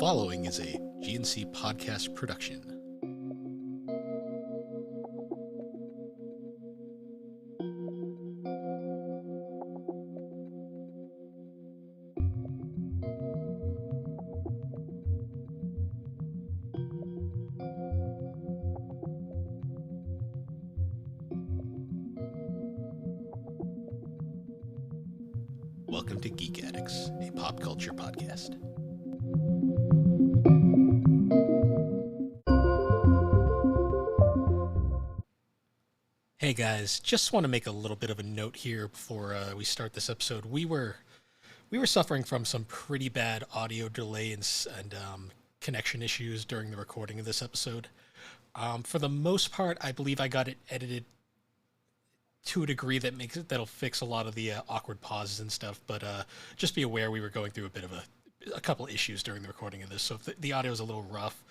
following is a GNC podcast production. Welcome to Geek Addicts, a pop culture podcast. Hey guys, just want to make a little bit of a note here before we start this episode. We were suffering from some pretty bad audio delay and connection issues during the recording of this episode. For the most part, I believe I got it edited to a degree that'll fix a lot of the awkward pauses and stuff. But just be aware we were going through a bit of a couple issues during the recording of this, so if the audio is a little rough,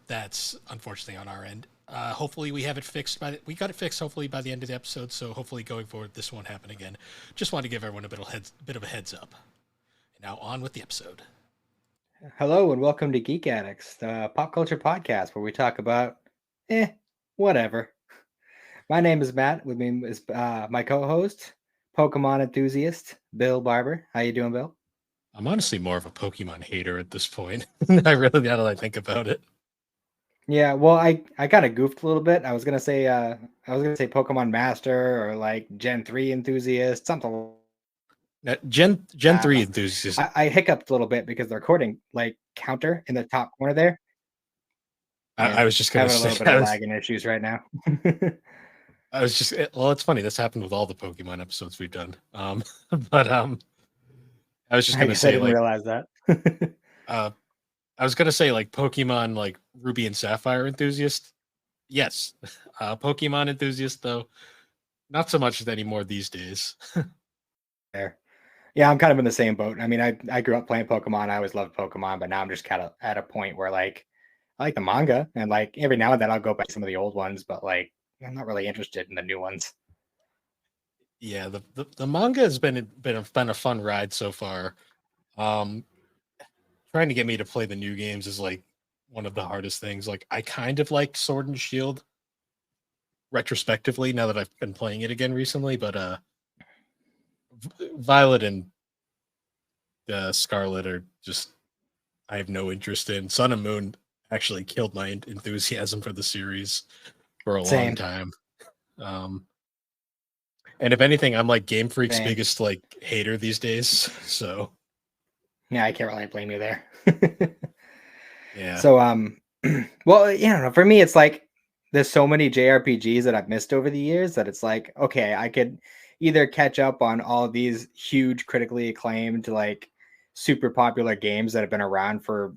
that's unfortunately on our end. Hopefully we have it fixed we got it fixed hopefully by the end of the episode, so hopefully going forward this won't happen again. Just want to give everyone a bit of a heads up. And now on with the episode. Hello and welcome to Geek Addicts, the pop culture podcast where we talk about whatever. My name is Matt. With me is my co-host, Pokemon enthusiast Bill Barber. How you doing, Bill? I'm honestly more of a Pokemon hater at this point. Now that I think about it. Yeah, well, I kind of goofed a little bit. I was gonna say Pokemon Master or like Gen 3 enthusiast, something. Gen 3 enthusiast. I hiccuped a little bit because the recording like counter in the top corner there. I was just gonna having a little bit of lagging issues right now. It's funny. This happened with all the Pokemon episodes we've done. But I was just gonna say, I didn't realize that. I was gonna say like Pokemon, like Ruby and Sapphire enthusiast. Yes, Pokemon enthusiast though, not so much anymore these days. There, yeah, I'm kind of in the same boat. I mean, I grew up playing Pokemon. I always loved Pokemon, but now I'm just kind of at a point where like I like the manga, and like every now and then I'll go back to some of the old ones, but like I'm not really interested in the new ones. Yeah, the manga has been a fun ride so far. Trying to get me to play the new games is like one of the hardest things. Like I kind of like Sword and Shield retrospectively now that I've been playing it again recently, but Violet and Scarlet are just I have no interest in. Sun and Moon actually killed my enthusiasm for the series for a long time. And if anything, I'm like Game Freak's biggest like hater these days. So yeah, I can't really blame you there. Yeah. So well, yeah, for me it's like there's so many JRPGs that I've missed over the years that it's like, okay, I could either catch up on all these huge critically acclaimed like super popular games that have been around for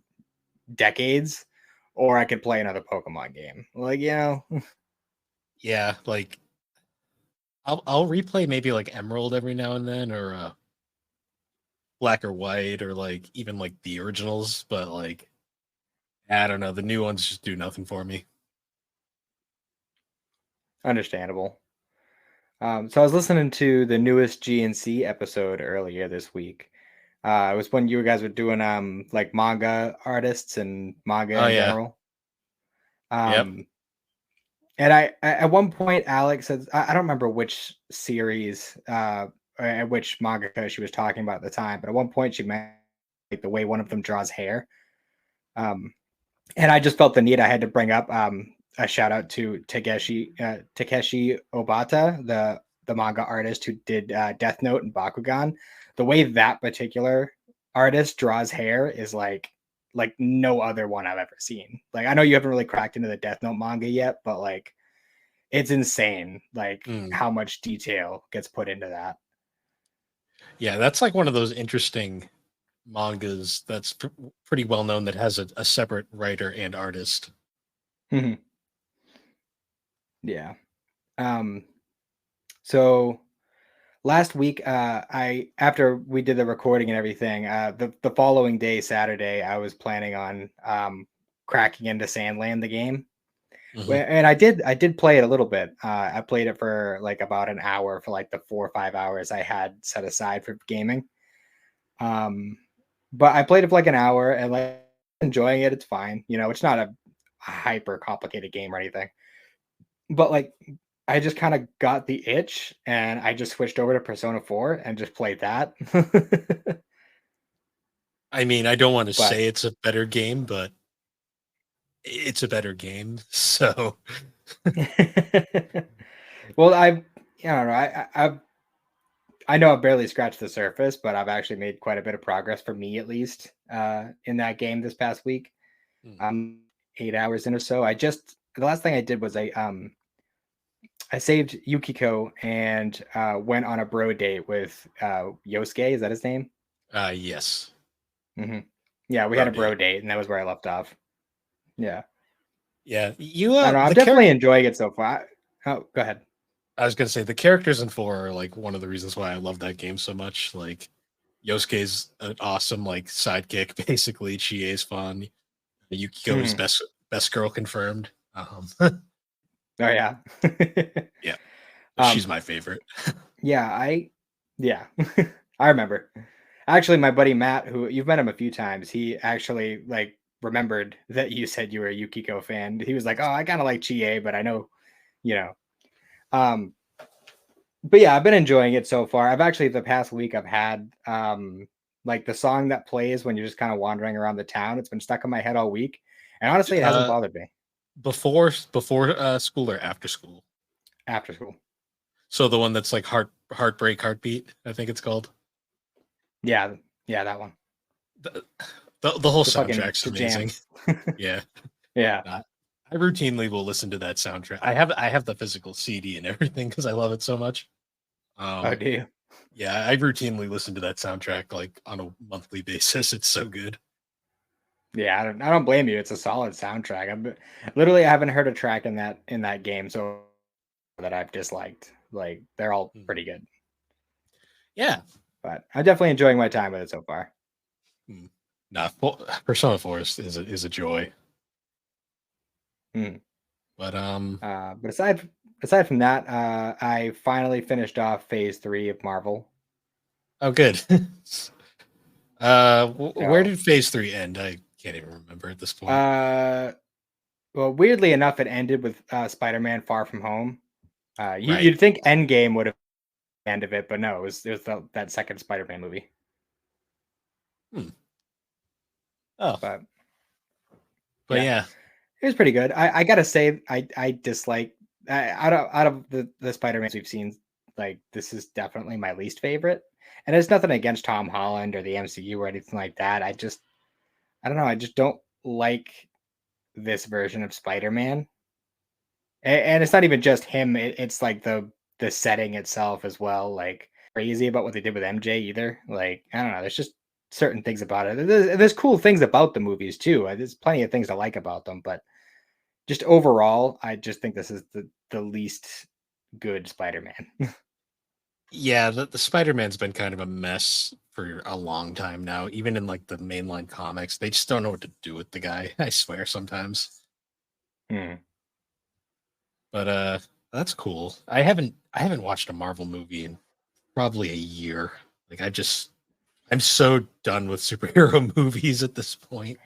decades, or I could play another Pokemon game. Like, you know. Yeah, like I'll replay maybe like Emerald every now and then, or Black or White, or like even like the originals, but like I don't know, the new ones just do nothing for me. Understandable. So I was listening to the newest GNC episode earlier this week. It was when you guys were doing like manga artists and manga in general. Yep. And I at one point Alex says I don't remember which series or which manga she was talking about at the time, but at one point she meant like the way one of them draws hair. And I just felt the need I had to bring up a shout out to Takeshi Obata, the manga artist who did Death Note and Bakugan. The way that particular artist draws hair is like no other one I've ever seen. Like I know you haven't really cracked into the Death Note manga yet, but like it's insane like how much detail gets put into that. Yeah, that's like one of those interesting mangas that's pretty well known that has a separate writer and artist. Yeah. So last week, after we did the recording and everything, the following day, Saturday, I was planning on cracking into Sandland, the game, and I did play it a little bit. I played it for like about an hour for like the 4 or 5 hours I had set aside for gaming. But I played it for like an hour, and like enjoying it. It's fine. You know, it's not a hyper complicated game or anything. But like I just kind of got the itch and I just switched over to Persona 4 and just played that. I mean, I don't want to But say it's a better game, but it's a better game. So, well, I don't know. I know I've barely scratched the surface, but I've actually made quite a bit of progress for me at least in that game this past week. hmm. I'm 8 hours in or so. The last thing I did was I saved Yukiko and went on a bro date with Yosuke. Is that his name? Yes, Hmm. Yeah, we had bro a bro date. date, and that was where I left off. Yeah, Yeah, you I don't know. I'm the definitely character. enjoying it so far. Oh, go ahead. I was gonna say the characters in four are like one of the reasons why I love that game so much. Like Yosuke's an awesome like sidekick. Basically, Chie's fun. Yukiko is Mhm. best girl confirmed. Oh yeah, Yeah, she's um, my favorite. yeah. Yeah, I remember. Actually, my buddy Matt, who you've met him a few times, he actually like remembered that you said you were a Yukiko fan. He was like, "Oh, I kind of like Chie, but I know, you know." Um, but yeah, I've been enjoying it so far. I've actually the past week I've had like the song that plays when you're just kind of wandering around the town. It's been stuck in my head all week, and honestly, it hasn't Uh, bothered me before school or after school. after school. So the one that's like heartbreak heartbeat. I think it's called. Yeah, yeah, that one. The, the whole The fucking soundtrack's the amazing. jams. Yeah, Yeah. uh, I routinely will listen to that soundtrack. I have the physical CD and everything because I love it so much. Oh, Um, do you? yeah, I routinely listen to that soundtrack like on a monthly basis. It's so good. Yeah, I don't blame you. It's a solid soundtrack. Literally I haven't heard a track in that game so that I've disliked. Like they're all Mm. pretty good. Yeah. But I'm definitely enjoying my time with it so far. Mm. Nah, Persona 4 is a joy. Mm. But But aside from that, I finally finished off phase 3 of Marvel. oh good. Where So did phase 3 end? I can't even remember at this point. uh well weirdly enough it ended with Spider-Man Far From Home. Right. You'd think Endgame would have been the end of it, but no, it was that second Spider-Man movie. Hmm. Oh, But but yeah. yeah. It was pretty good. I gotta say, I dislike out of the Spider Mans we've seen. Like this is definitely my least favorite, and it's nothing against Tom Holland or the MCU or anything like that. I don't know. I just don't like this version of Spider Man, and it's not even just him. It's like the setting itself as well. Like crazy about what they did with MJ either. Like I don't know. There's just certain things about it. There's cool things about the movies too. There's plenty of things to like about them, but just overall, I just think this is the least good Spider-Man. Yeah, the Spider-Man's been kind of a mess for a long time now. Even in like the mainline comics, they just don't know what to do with the guy. I swear sometimes. Hmm. But that's cool. I haven't watched a Marvel movie in probably a year. Like I'm so done with superhero movies at this point.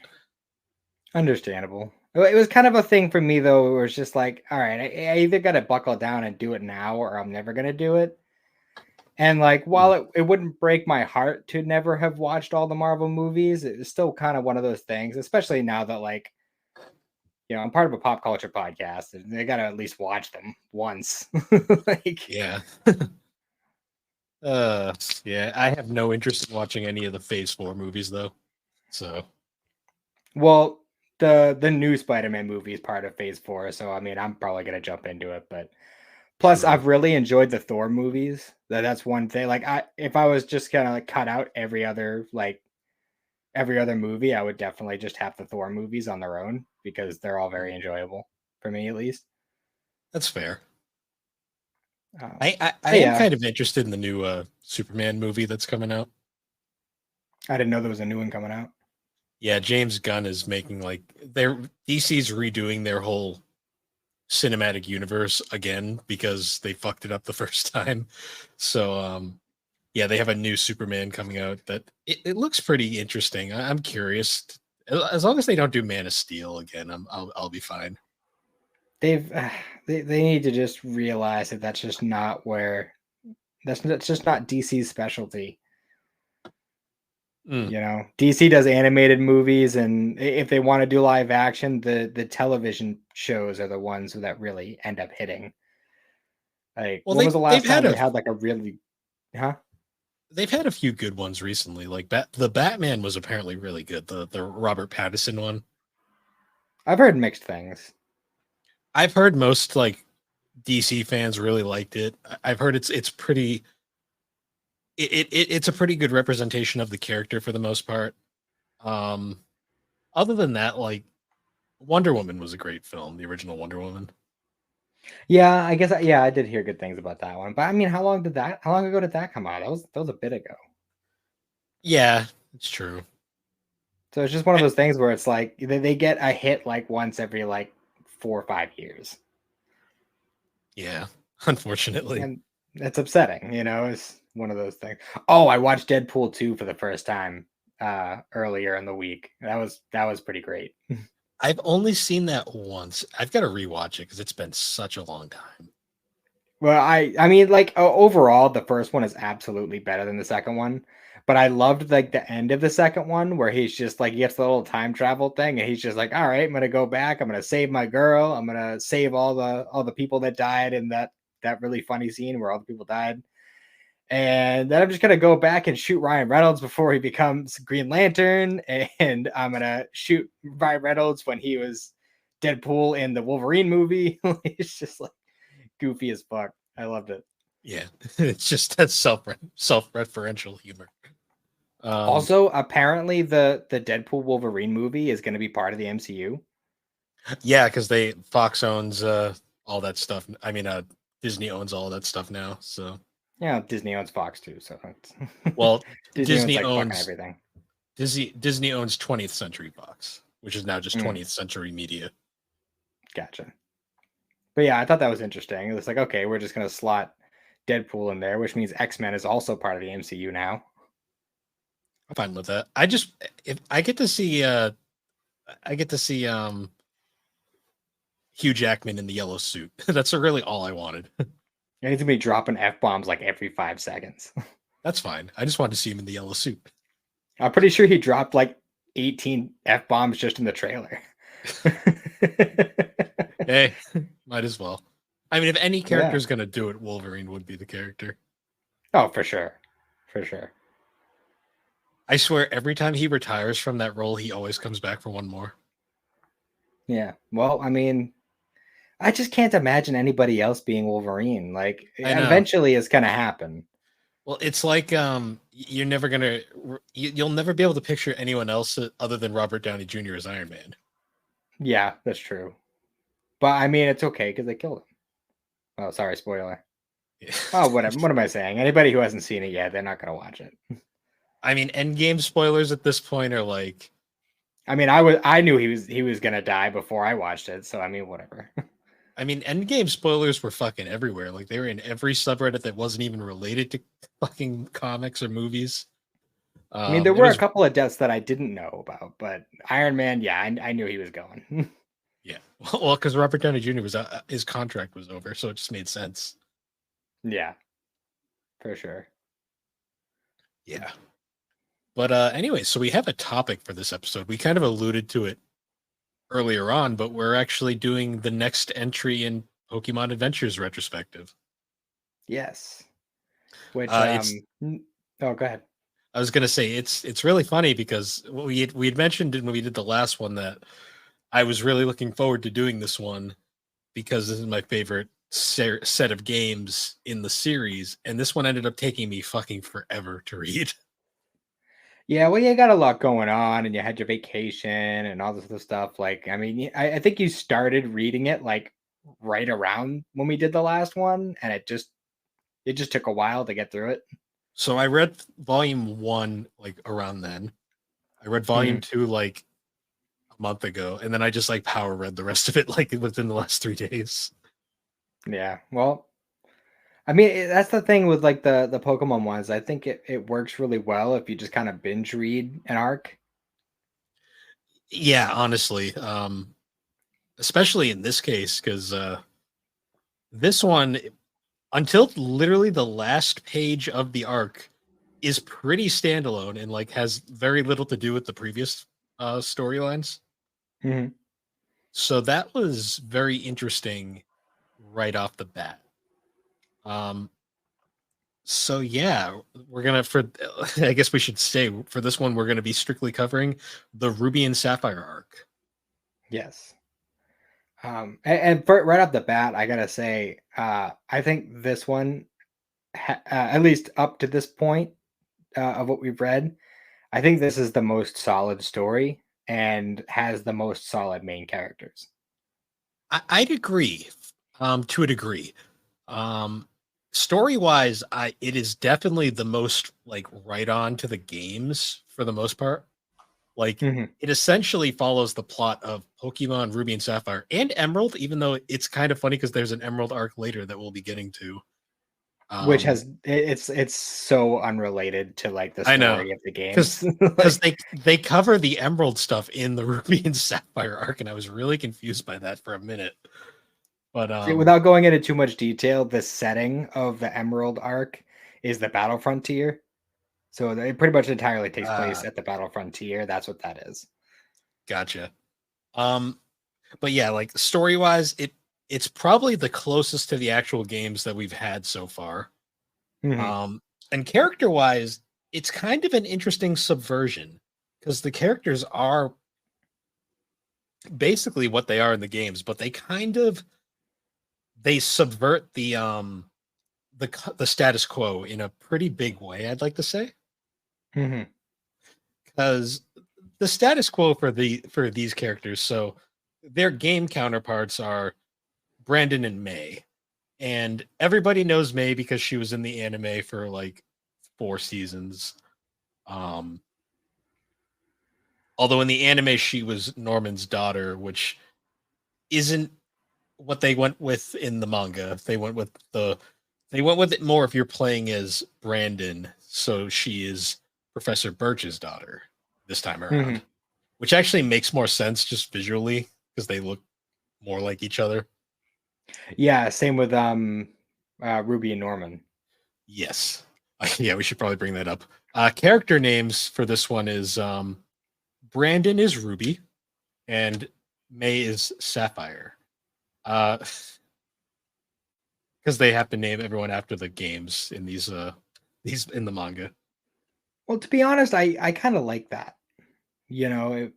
Understandable. It was kind of a thing for me though, where it's just like, all right, I either got to buckle down and do it now, or I'm never gonna do it. And like, Hmm. while it wouldn't break my heart to never have watched all the Marvel movies, it was still kind of one of those things, especially now that like, I'm part of a pop culture podcast, and they got to at least watch them once. Like, Yeah. Uh yeah, I have no interest in watching any of the Phase 4 movies though. So, well, the new Spider-Man movie is part of Phase 4, so I mean, I'm probably gonna jump into it. But plus, true. I've really enjoyed the Thor movies. That's one thing. Like, if I was just gonna like cut out every other movie, I would definitely just have the Thor movies on their own because they're all very enjoyable for me, at least. That's fair. Um, I but am yeah, kind of interested in the new Superman movie that's coming out. I didn't know there was a new one coming out. Yeah, James Gunn is making like their DC's redoing their whole cinematic universe again because they fucked it up the first time. So yeah, they have a new Superman coming out that it looks pretty interesting. I'm curious As long as they don't do Man of Steel again, I'll be fine. They've they need to just realize that that's just not that's just not DC's specialty. Mm. You know, DC does animated movies, and if they want to do live action, the television shows are the ones that really end up hitting. Like, Well, when was the they've last had time they a had like a really, huh? they've had a few good ones recently. Like the Batman was apparently really good. The Robert Pattinson one. I've heard mixed things. I've heard most like DC fans really liked it. I've heard it's pretty. It's a pretty good representation of the character for the most part. Um, Other than that, like Wonder Woman was a great film, the original Wonder Woman. Yeah, I guess. Yeah, I did hear good things about that one. But I mean, how long ago did that come out? That was a bit ago. Yeah, it's true. So it's just one of Eh, those things where it's like they get a hit like once every like 4 or 5 years, Yeah, unfortunately. and it's upsetting. You know, it's one of those things. Oh, I watched Deadpool 2 for the first time earlier in the week. That was pretty great. I've only seen that once. I've got to rewatch it because it's been such a long time. Well, I mean, like overall, the first one is absolutely better than the second one. But I loved like the end of the second one where he's just like he gets the little time travel thing, and he's just like, "All right, I'm gonna go back. I'm gonna save my girl. I'm gonna save all the people that died in that really funny scene where all the people died, and then I'm just gonna go back and shoot Ryan Reynolds before he becomes Green Lantern, and I'm gonna shoot Ryan Reynolds when he was Deadpool in the Wolverine movie." It's just like goofy as fuck. I loved it. Yeah, it's just that self-referential humor. Um, Also, apparently the Deadpool Wolverine movie is going to be part of the MCU. yeah, because they Fox owns all that stuff. I mean, Disney owns all that stuff now. So, Yeah, Disney owns Fox too, so it's well, Disney owns Disney like fucking owns everything. Disney owns 20th Century Fox, which is now just Mm, 20th Century Media. gotcha. But yeah, I thought that was interesting. It was like, okay, we're just going to slot Deadpool in there, which means X-Men is also part of the MCU now. I'm fine with that. If I get to see I get to see Hugh Jackman in the yellow suit. That's really all I wanted. It needs to be dropping F-bombs like every 5 seconds. That's fine. I just wanted to see him in the yellow suit. I'm pretty sure he dropped like 18 F-bombs just in the trailer. Hey, might as well. I mean, if any character Yeah. is gonna do it, Wolverine would be the character. Oh, for sure. For sure. I swear, every time he retires from that role, he always comes back for one more. Yeah. Well, I mean, I just can't imagine anybody else being Wolverine. Like, I know. eventually it's gonna happen. Well, it's like you're never gonna you'll never be able to picture anyone else other than Robert Downey Jr. as Iron Man. Yeah, that's true. But I mean, it's okay because they killed him. Oh, sorry, spoiler. Oh, whatever. What am I saying? Anybody who hasn't seen it yet, they're not gonna watch it. I mean, Endgame spoilers at this point are like, I mean, I knew he was gonna die before I watched it, so I mean, whatever. I mean, Endgame spoilers were fucking everywhere. Like they were in every subreddit that wasn't even related to fucking comics or movies. I mean, there It were a was couple of deaths that I didn't know about, but Iron Man, yeah, I knew he was going. yeah, well, because Robert Downey Jr. was his contract was over, so it just made sense. Yeah, for sure. Yeah, but anyway, so we have a topic for this episode. We kind of alluded to it earlier on, but we're actually doing the next entry in Pokemon Adventures retrospective. Yes. Which It's oh, go ahead. I was gonna say it's really funny because we had mentioned when we did the last one that I was really looking forward to doing this one because this is my favorite set of games in the series, and this one ended up taking me fucking forever to read. Yeah, well, you got a lot going on, and you had your vacation and all this other stuff. Like, I mean, I think you started reading it like right around when we did the last one, and it just took a while to get through it. So I read volume one like around then. I read volume Mhm. two like a month ago, and then I just like power read the rest of it like within the last 3 days. Yeah, well, I mean, that's the thing with like the Pokemon ones. I think it works really well if you just kind of binge read an arc. Yeah, honestly, especially in this case, because this one, until literally the last page of the arc, is pretty standalone and like has very little to do with the previous storylines. Mhm. So that was very interesting right off the bat. Um, so yeah, we're gonna for I guess we should say for this one we're gonna be strictly covering the Ruby and Sapphire arc. Yes. And for, right off the bat, I gotta say, I think this one, at least up to this point of what we've read, I think this is the most solid story and has the most solid main characters. I'd agree, to a degree. Um, Story wise, I it is definitely the most like right on to the games for the most part. Like Mhm. it essentially follows the plot of Pokemon Ruby and Sapphire and Emerald, even though it's kind of funny because there's an Emerald arc later that we'll be getting to. Which Um, has it's so unrelated to like the I know story of the because games. because Like, they cover the Emerald stuff in the Ruby and Sapphire arc, and I was really confused by that for a minute. But see, without going into too much detail, the setting of the Emerald arc is the Battle Frontier. So it pretty much entirely takes place uh, at the Battle Frontier. That's what that is. gotcha. Um, but yeah, like story wise, it's probably the closest to the actual games that we've had so far. Mhm. Um, and character wise, it's kind of an interesting subversion because the characters are basically what they are in the games, but they kind of they subvert the status quo in a pretty big way. I'd like to say Mhm. because the status quo for these characters, so their game counterparts are Brandon and May, and everybody knows May because she was in the anime for like 4 seasons. Um, Although in the anime she was Norman's daughter, which isn't what they went with in the manga. They went with it more if you're playing as Brandon, so she is Professor Birch's daughter this time around, Mhm. which actually makes more sense just visually because they look more like each other. Yeah, same with Ruby and Norman. Yes. Yeah, we should probably bring that up. Character names for this one is Brandon is Ruby and May is Sapphire. Uh because they have to name everyone after the games in these in the manga. Well, to be honest, I kind of like that. You know,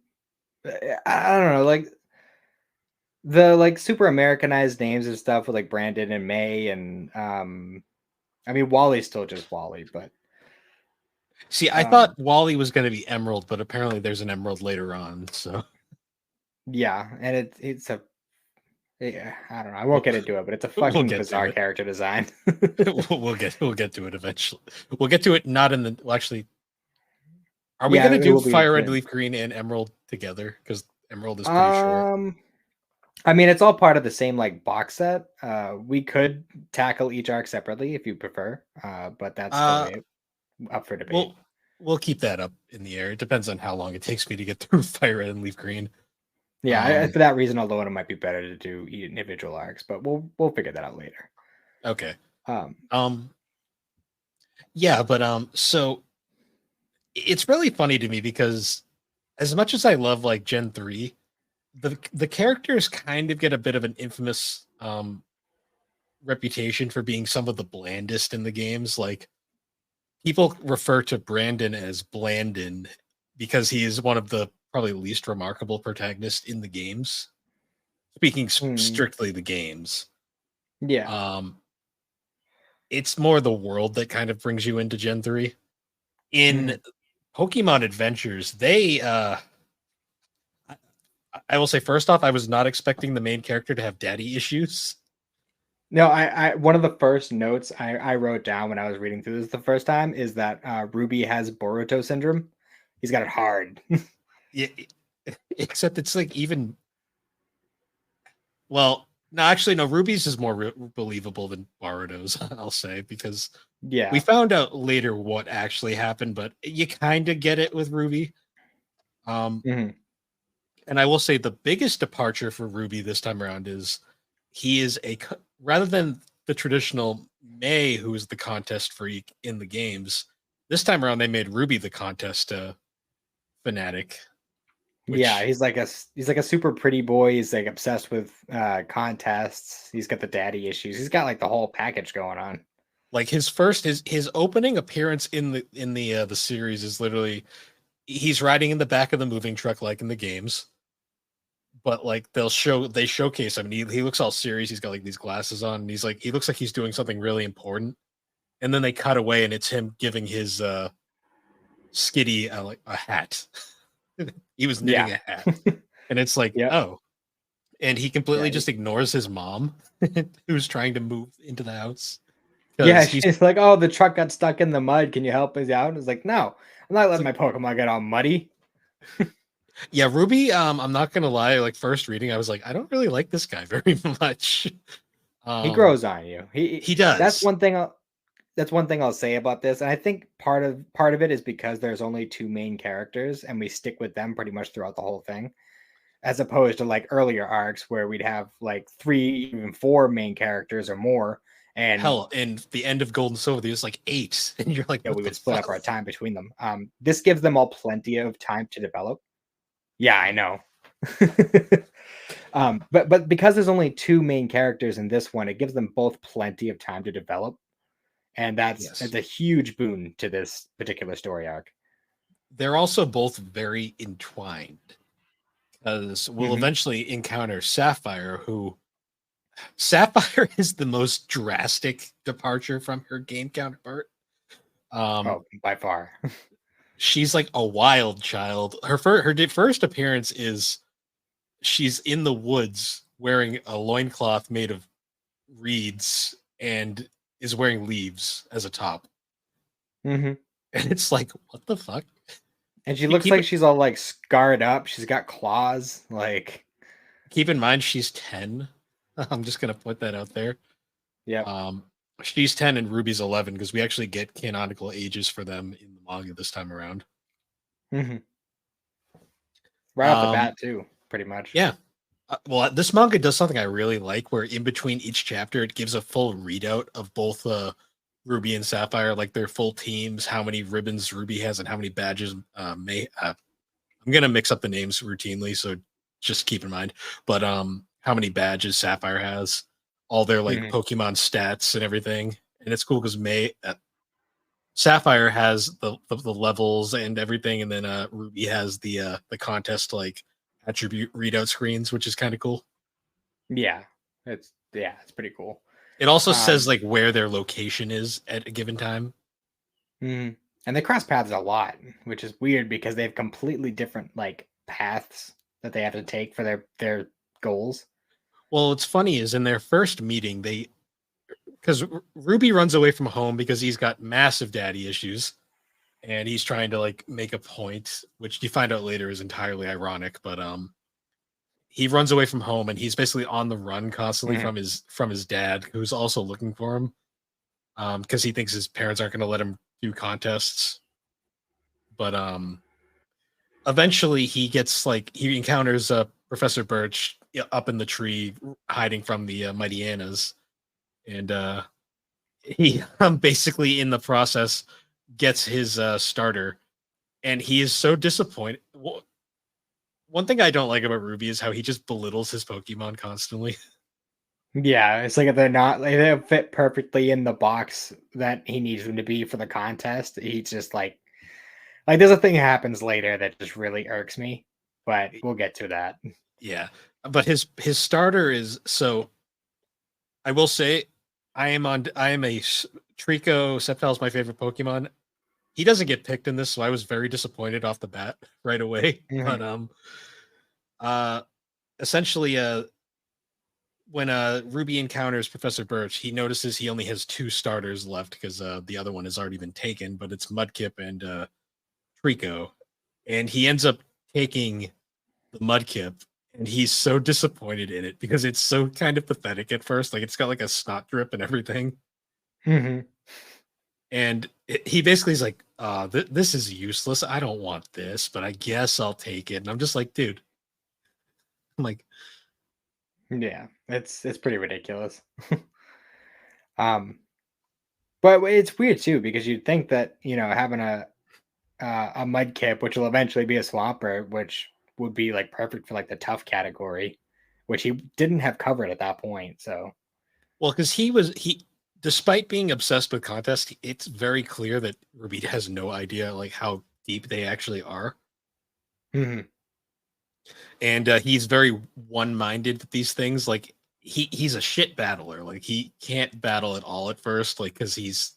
I don't know, like the like super Americanized names and stuff with like Brandon and May and I mean Wally's still just Wally, but See, I um thought Wally was going to be Emerald, but apparently there's an Emerald later on. So yeah, and it's a yeah, I don't know. I won't we'll, get into it, but it's a we'll fucking get to bizarre it. character design. We'll get to it eventually. We'll get to it. Not in the well, actually. Are we going Yeah, to it do will be Fire Red the Leaf Green and Emerald together? Because Emerald is pretty short. um I mean, it's all part of the same like box set. We could tackle each arc separately if you prefer, but that's Uh, totally up for debate. we'll we'll keep that up in the air. It depends on how long it takes me to get through Fire Red and Leaf Green. Yeah, Um, for that reason alone, it might be better to do individual arcs, but we'll figure that out later. okay. Um, Um, yeah, but so it's really funny to me because as much as I love like Gen 3, the characters kind of get a bit of an infamous reputation for being some of the blandest in the games. Like people refer to Brandon as Blandon because he is one of the probably least remarkable protagonists in the games. Speaking mm, strictly the games, yeah. um, it's more the world that kind of brings you into Gen 3. In Mhm. Pokemon Adventures, I I will say first off, I was not expecting the main character to have daddy issues. No, I one of the first notes I wrote down when I was reading through this the first time is that Ruby has Boruto syndrome. He's got it hard. Yeah, except it's like even well, no, actually, no. Ruby's is more believable than Boruto's. I'll say because we Yeah. found out later what actually happened, but you kind of get it with Ruby. Um, Mhm. And I will say the biggest departure for Ruby this time around is he is rather than the traditional May, who is the contest freak in the games. This time around, they made Ruby the contest fanatic, Yeah, which he's like a super pretty boy. He's like obsessed with contests. He's got the daddy issues. He's got like the whole package going on. like his opening appearance in the series is literally he's riding in the back of the moving truck like in the games, but like they showcase him. And he looks all serious. He's got like these glasses on, and he looks like he's doing something really important. And then they cut away, and it's him giving his Skitty like a hat. He was knitting Yeah. a hat, and it's like, Yep. oh, and he completely Yeah. just ignores his mom, who's trying to move into the house. Yeah, He's she's like, "Oh, the truck got stuck in the mud. Can you help us out?" And it's like, "No, I'm not letting like, my Pokemon get all muddy." yeah, Ruby. I'm not gonna lie. Like first reading, I was like, I don't really like this guy very much. He Um, grows on you. he That's does. one thing. That's one thing I'll say about this, and I think part of it is because there's only two main characters, and we stick with them pretty much throughout the whole thing, as opposed to like earlier arcs where we'd have like three, even four main characters or more, and Hell, in the end of Gold and Silver, there's like 8, and you're like, yeah, what we the would split up fuck? our time between them. This gives them all plenty of time to develop. Yeah, I know. But because there's only two main characters in this one, it gives them both plenty of time to develop, and Yes, it's a huge boon to this particular story arc. they're also both very entwined because we'll Hmm. eventually encounter Sapphire, who Sapphire is the most drastic departure from her game counterpart. Um, Oh, by far. she's like a wild child. First appearance is she's in the woods wearing a loincloth made of reeds and is wearing leaves as a top. Hmm. And it's like, what the fuck? And she looks Keep like she's all like scarred up. She's got claws. Like, keep in mind she's 10. I'm just gonna put that out there. yep. Um, she's 10 and Ruby's 11 because we actually get canonical ages for them in the manga this time around. Hmm. Right off the Um, bat, too, pretty much. yeah. Well, this manga does something I really like, where in between each chapter, it gives a full readout of both Ruby and Sapphire, like their full teams, how many ribbons Ruby has, and how many badges May. I'm gonna mix up the names routinely, so just keep in mind. But how many badges Sapphire has, all their like Hmm. Pokemon stats and everything, and it's cool because May Sapphire has the levels and everything, and then Ruby has the contest like attribute readout screens, which is kind of cool. Yeah, it's pretty cool. It also says Um, like where their location is at a given time. mhm. And they cross paths a lot, which is weird because they have completely different like paths that they have to take for their goals. Well, what's funny is in their first meeting, they because Ruby runs away from home because he's got massive daddy issues, and he's trying to like make a point, which you find out later is entirely ironic. But he runs away from home, and he's basically on the run constantly Mhm. from his dad, who's also looking for him, because he thinks his parents aren't going to let him do contests. But eventually, he encounters Professor Birch up in the tree, hiding from the Mighty Annas, and he basically in the process gets his starter, and he is so disappointed. One thing I don't like about Ruby is how he just belittles his Pokemon constantly. Yeah, it's like they're not like they don't fit perfectly in the box that he needs them to be for the contest. He's just like there's a thing that happens later that just really irks me, but we'll get to that. Yeah, but his starter is so. I will say, I am a Trico. Sceptile's my favorite Pokemon. He doesn't get picked in this, so I was very disappointed off the bat right away. But Mhm. uh, essentially, when Ruby encounters Professor Birch, he notices he only has two starters left because the other one has already been taken, but it's Mudkip and Trico, and he ends up taking the Mudkip, and he's so disappointed in it because it's so kind of pathetic at first. Like it's got like a snot drip and everything, Mhm. and he basically is like, "This is useless. I don't want this, but I guess I'll take it." And I'm just like, "Dude, Like, Yeah, it's pretty ridiculous. um, but it's weird too because you'd think that having a mudkip, which will eventually be a swamper, which would be like perfect for like the tough category, which he didn't have covered at that point. So well, because despite being obsessed with contests, it's very clear that Ruby has no idea like how deep they actually are, Mhm. and he's very one-minded with these things. Like he's a shit battler. Like he can't battle at all at first, like because he's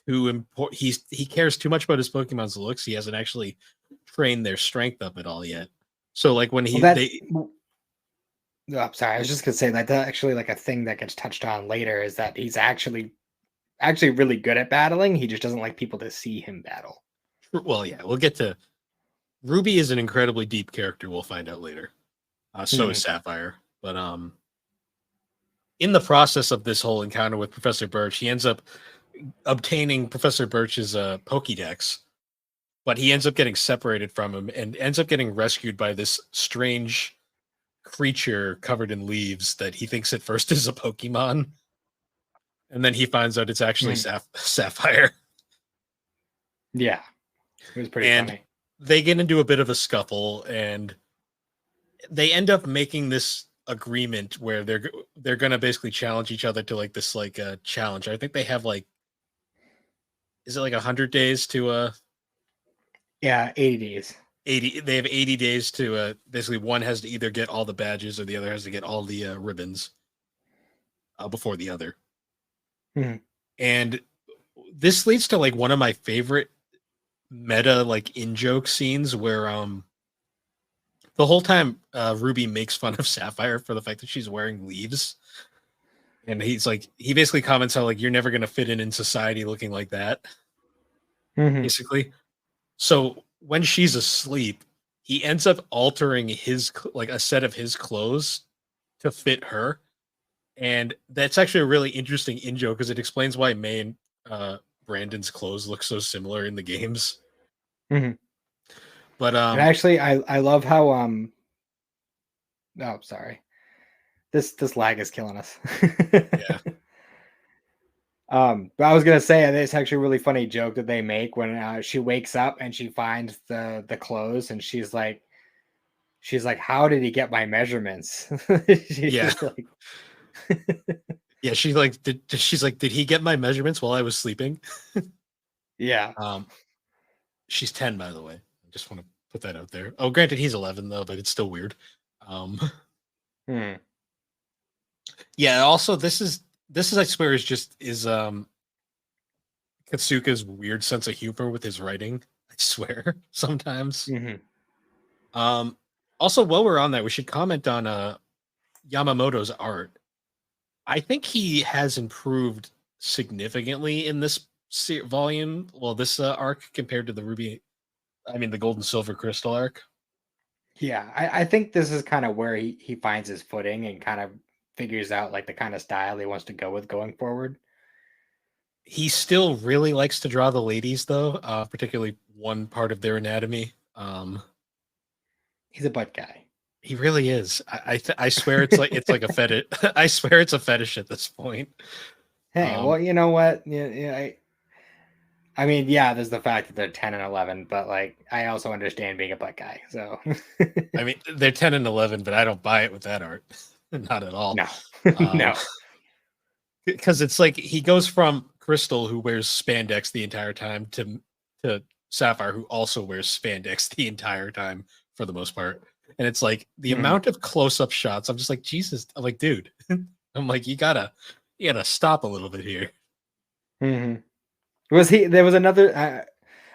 too important. He cares too much about his Pokemon's looks. He hasn't actually trained their strength up at all yet. So like when Well, he that they oh, I'm sorry. I was just gonna say that that's actually like a thing that gets touched on later is that he's actually really good at battling. He just doesn't like people to see him battle. well, yeah, we'll get to Ruby is an incredibly deep character. We'll find out later. So is Mhm. Sapphire. But in the process of this whole encounter with Professor Birch, he ends up obtaining Professor Birch's Pokédex, but he ends up getting separated from him and ends up getting rescued by this strange creature covered in leaves that he thinks at first is a Pokemon, and then he finds out it's actually Mhm. Sapphire. Yeah, it was pretty And funny. they get into a bit of a scuffle, and they end up making this agreement where they're gonna basically challenge each other to like this like challenge. I think they have like is it like 100 days to Yeah, 80 days. 80 they have 80 days to basically one has to either get all the badges or the other has to get all the ribbons before the other. Mhm. And this leads to like one of my favorite meta like in joke scenes where the whole time Ruby makes fun of Sapphire for the fact that she's wearing leaves, and he basically comments how like you're never going to fit in society looking like that, Mhm. basically. So when she's asleep, he ends up altering like a set of his clothes to fit her, and that's actually a really interesting in joke because it explains why May and uh, Brandon's clothes look so similar in the games. Mhm. But And actually, I love how oh, sorry. This lag is killing us. yeah, But I was gonna say it's actually a really funny joke that they make when she wakes up and she finds the clothes and she's like, "How did he get my measurements?" yeah, She's like, yeah. She's like, did he get my measurements while I was sleeping? "Yeah, Um, she's 10, by the way. I just want to put that out there. Oh, granted, he's 11 though, but it's still weird. Um, hmm, yeah. Also, this is I swear is Katsuka's weird sense of humor with his writing. I swear sometimes. hmm, Um, Also, while we're on that, we should comment on Yamamoto's art. I think he has improved significantly in this volume. Well, this arc compared to the the Gold and Silver Crystal arc. yeah." I think this is kind of where he finds his footing and kind of figures out like the kind of style he wants to go with going forward. He still really likes to draw the ladies, though, particularly one part of their anatomy. He's a butt guy. He really is. I swear it's like a fetish. I swear it's a fetish at this point. Hey, Um, well, you know what? Yeah, yeah, I mean, yeah, there's the fact that they're 10 and 11, but like, I also understand being a butt guy. So, I mean, they're 10 and 11, but I don't buy it with that art. Not at all. no, Um, no. because it's like he goes from Crystal, who wears spandex the entire time, to Sapphire, who also wears spandex the entire time for the most part. And it's like the Mhm, amount of close-up shots. I'm just like, Jesus. I'm like, dude. I'm like, you gotta stop a little bit here. mhm. There was another.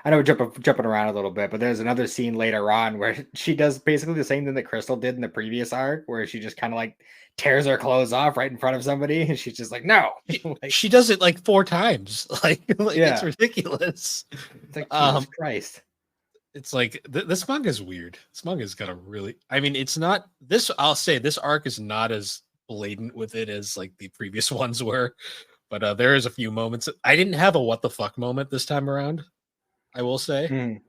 I know we're jumping around a little bit, but there's another scene later on where she does basically the same thing that Crystal did in the previous arc, where she just kind of like tears her clothes off right in front of somebody, and she's just like, "No," She, like, she does it like 4 times. Like it's yeah, ridiculous. it's like Jesus Um, Christ. it's like this manga is weird. This manga's got a really. I mean, it's not this. I'll say this arc is not as blatant with it as like the previous ones were, but there is a few moments. I didn't have a what the fuck moment this time around. I will say. Mhm.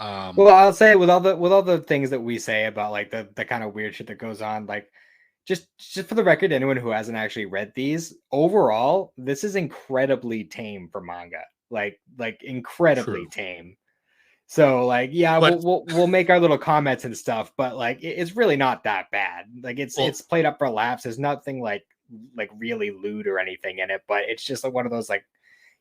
Um, Well, I'll say with all the things that we say about like the kind of weird shit that goes on, like just for the record, anyone who hasn't actually read these, overall, this is incredibly tame for manga. Like incredibly True, tame. So like yeah, but we'll make our little comments and stuff, but like it's really not that bad. Like well, it's played up for laughs. There's nothing like really lewd or anything in it, but it's just like one of those like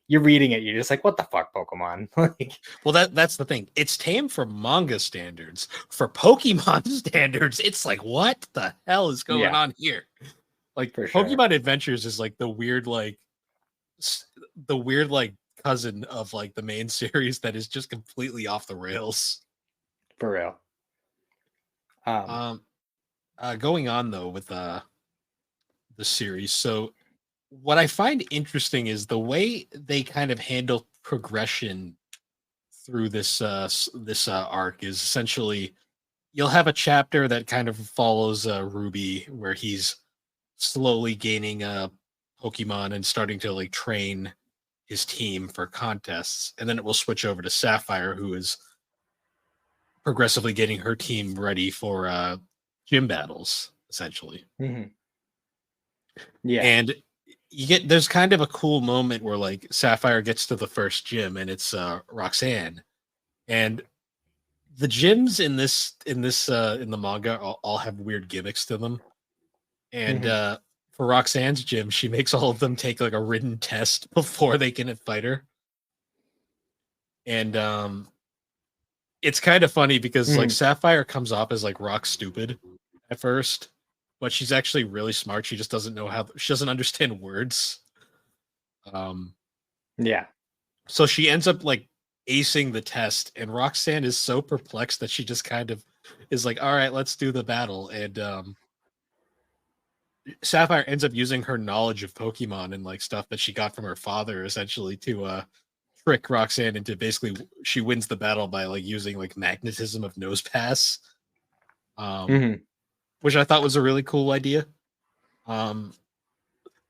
you're reading it, you're just like, what the fuck, Pokemon? Like well, that's the thing. It's tame for manga standards. For Pokemon standards, it's like, what the hell is going yeah, on here? Like for sure. Pokemon Adventures is like the weird like cousin of like the main series that is just completely off the rails. For real. Um Um, going on though with the series. So what I find interesting is the way they kind of handle progression through this arc is essentially you'll have a chapter that kind of follows Ruby where he's slowly gaining Pokemon and starting to like train his team for contests, and then it will switch over to Sapphire, who is progressively getting her team ready for gym battles, essentially. mhm. Yeah. And there's kind of a cool moment where like Sapphire gets to the first gym, and it's Roxanne, and the gyms in the manga all have weird gimmicks to them. And Mhm. for Roxanne's gym, she makes all of them take like a written test before they can fight her. And it's kind of funny because like Mhm. Sapphire comes off as like rock stupid at first, but she's actually really smart. She just doesn't know how she doesn't understand words. Um, Yeah. so she ends up like acing the test, and Roxanne is so perplexed that she just kind of is like, "All right, let's do the battle." And Sapphire ends up using her knowledge of Pokemon and like stuff that she got from her father, essentially, to trick Roxanne into basically she wins the battle by like using like magnetism of nose pass. Um, Mhm. which I thought was a really cool idea. Um,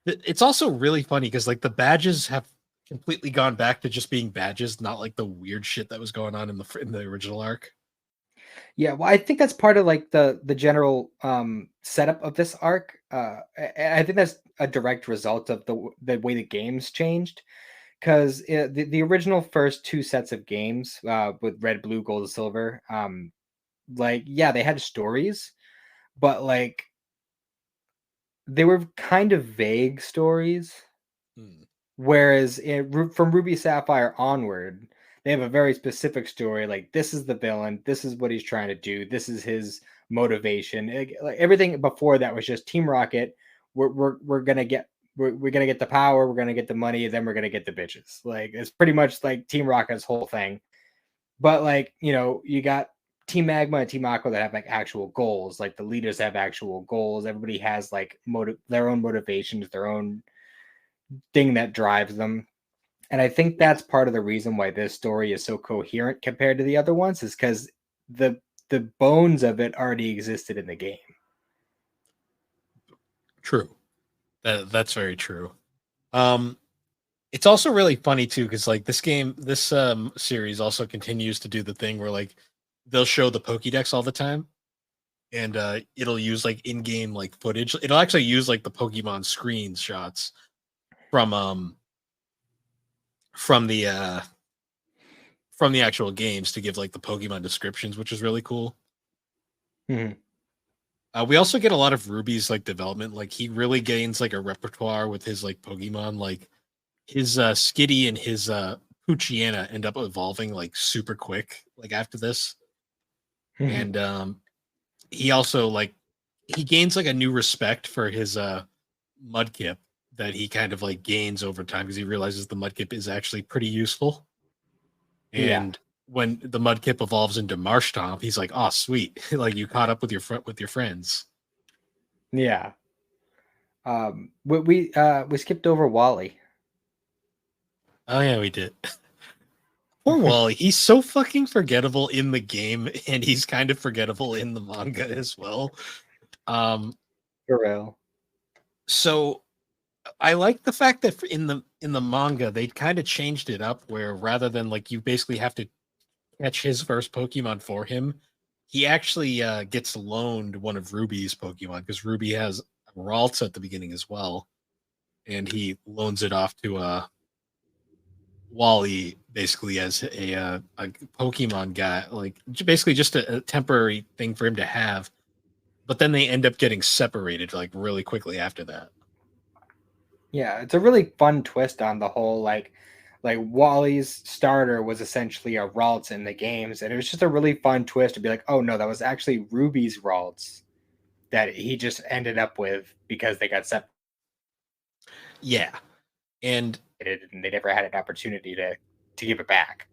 it's also really funny because like the badges have completely gone back to just being badges, not like the weird shit that was going on in the original arc. Yeah, well, I think that's part of like the general setup of this arc. I think that's a direct result of the way the games changed. Because the original first two sets of games with red, blue, gold, and silver, like yeah, they had stories, but like they were kind of vague stories. Hmm. Whereas from Ruby Sapphire onward, they have a very specific story. Like this is the villain. This is what he's trying to do. This is his motivation. Like everything before that was just Team Rocket. We're gonna get we're gonna get the power. We're gonna get the money. Then we're gonna get the bitches. Like it's pretty much like Team Rocket's whole thing. But like you got Team Magma and Team Aqua that have like actual goals. Like the leaders have actual goals. Everybody has like their own motivations, their own thing that drives them. And I think Yeah, that's part of the reason why this story is so coherent compared to the other ones is because the the bones of it already existed in the game. true. That's very true. Um, it's also really funny too because like this series also continues to do the thing where like they'll show the Pokédex all the time, and it'll use like in-game like footage. It'll actually use like the Pokemon screenshots from um from the uh from the actual games to give like the Pokemon descriptions, which is really cool. Mhm. We also get a lot of Ruby's like development. Like he really gains like a repertoire with his like Pokemon. Like his Skitty and his Poochyena end up evolving like super quick. Like after this, Mhm. and he also like he gains like a new respect for his Mudkip that he kind of like gains over time because he realizes the Mudkip is actually pretty useful. Yeah. And when the Mudkip evolves into Marshtomp, he's like, "Oh, sweet! Like you caught up with your friends." Yeah. We skipped over Wally. Oh yeah, we did. Poor Wally. He's so fucking forgettable in the game, and he's kind of forgettable in the manga as well. Um, For real. so I like the fact that in the manga they kind of changed it up where rather than like you basically have to catch his first Pokemon for him, he actually gets loaned one of Ruby's Pokemon because Ruby has Ralts at the beginning as well, and he loans it off to Wally basically as a Pokemon guy, like basically just a temporary thing for him to have. But then they end up getting separated like really quickly after that. Yeah, it's a really fun twist on the whole like Wally's starter was essentially a Ralts in the games, and it was just a really fun twist to be like, oh no, that was actually Ruby's Ralts that he just ended up with because they got separated Yeah, and and they never had an opportunity to give it back.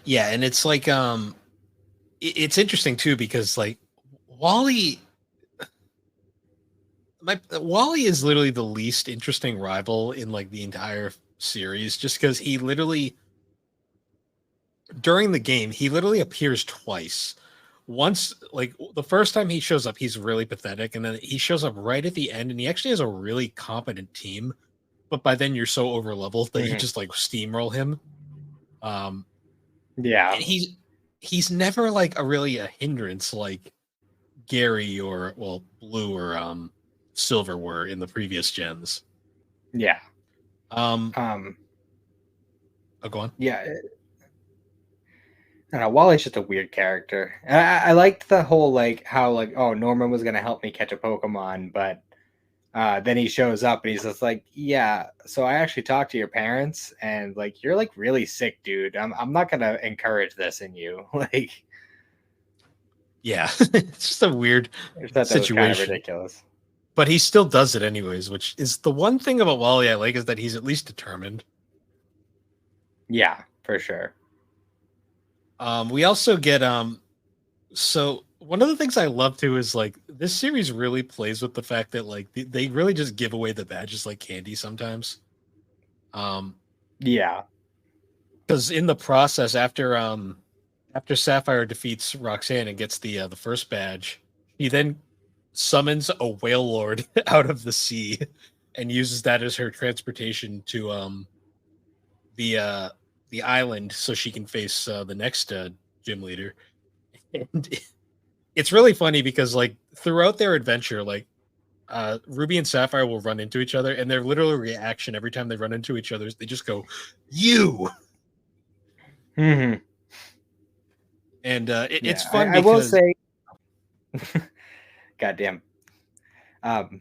yeah, and it's like it's interesting too because like Wally Wally is literally the least interesting rival in like the entire series just because he literally during the game he literally appears twice. Once like the first time he shows up he's really pathetic, and then he shows up right at the end and he actually has a really competent team, but by then you're so over leveled that you just like steamroll him. um Yeah. and he's never like a hindrance like Gary or well Blue or Silver were in the previous gens. Yeah. um oh, go on. Yeah. I don't know. Wally's just a weird character. I liked the whole like how like oh Norman was gonna help me catch a Pokemon, but then he shows up and he's just like, yeah. So I actually talked to your parents, and like you're like really sick, dude. I'm not gonna encourage this in you. Like Yeah, it's just a weird I thought that was kind of situation. ridiculous. But he still does it anyways, which is the one thing about Wally I like is that he's at least determined. Yeah, for sure. We also get so one of the things I love too is like this series really plays with the fact that like they really just give away the badges like candy sometimes. Um, Yeah. because in the process after Sapphire defeats Roxanne and gets the first badge, he then summons a whale lord out of the sea and uses that as her transportation to the uh the island so she can face the next gym leader. And it's really funny because like throughout their adventure, like Ruby and Sapphire will run into each other, and their literal reaction every time they run into each other is they just go, "You." Mm-hmm. And it's Yeah. fun I will because say, goddamn. Um,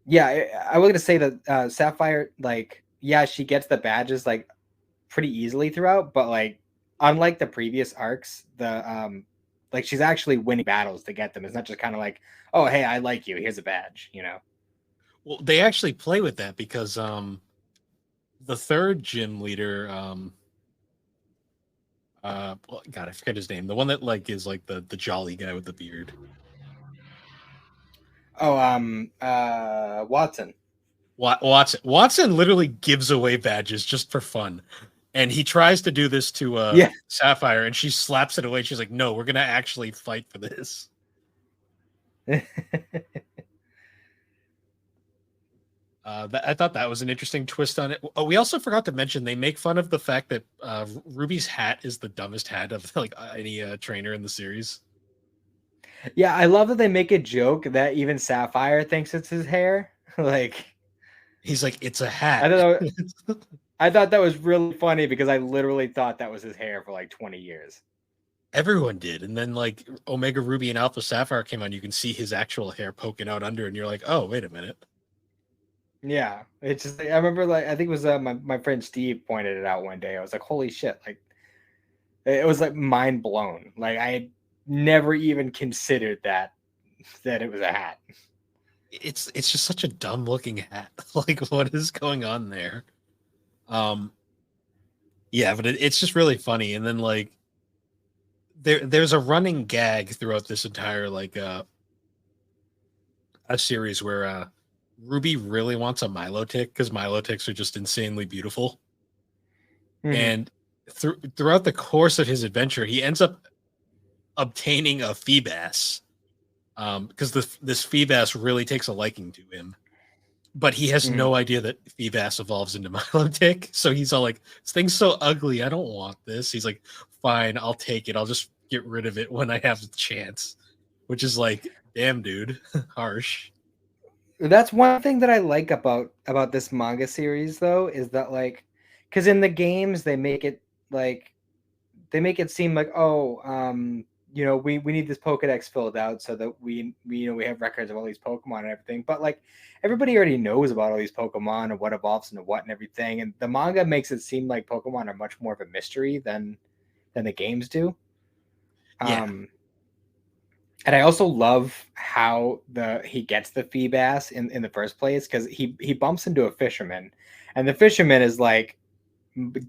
yeah, I was gonna say that Sapphire, like, yeah, she gets the badges like pretty easily throughout, but like unlike the previous arcs, the like she's actually winning battles to get them. It's not just kind of like, oh hey, I like you, here's a badge, you know. well, they actually play with that because the third gym leader well, God, I forget his name. The one that like is like the jolly guy with the beard. Oh, Watson. Watson literally gives away badges just for fun. And he tries to do this to Yeah. Sapphire, and she slaps it away. She's like, "No, we're gonna actually fight for this." I thought that was an interesting twist on it. Oh, we also forgot to mention they make fun of the fact that Ruby's hat is the dumbest hat of like any trainer in the series. Yeah, I love that they make a joke that even Sapphire thinks it's his hair. Like, He's like, "It's a I hat." thought I thought that was really funny because I literally thought that was his hair for like 20 years. Everyone did, and then like Omega Ruby and Alpha Sapphire came on. You can see his actual hair poking out under, and you're like, "Oh, wait a minute." Yeah, it's just I remember like I think it was my friend Steve pointed it out one day. I was like, holy shit! Like it was like mind blown. Like I never even considered that it was a hat. It's just such a dumb looking hat. Like, what is going on there? Um, yeah, but it's just really funny. And then like there's a running gag throughout this entire like a series where Ruby really wants a Milotic because Milotics are just insanely beautiful. Mm-hmm. And throughout the course of his adventure, he ends up obtaining a Feebas because this Feebas really takes a liking to him. but he has Mhm. no idea that Feebas evolves into Milotic. So he's all like, "This thing's so ugly. I don't want this." He's like, "Fine, I'll take it. I'll just get rid of it when I have the chance." Which is like, damn, dude, harsh. That's one thing that I like about this manga series though, is that like, because in the games like they make it seem like, oh, we need this Pokedex filled out so that we have records of all these Pokemon and everything. But like everybody already knows about all these Pokemon and what evolves into what and everything. And the manga makes it seem like Pokemon are much more of a mystery than the games do. Yeah, Um, and I also love how the he gets the Feebas in the first place, because he bumps into a fisherman, and the fisherman is like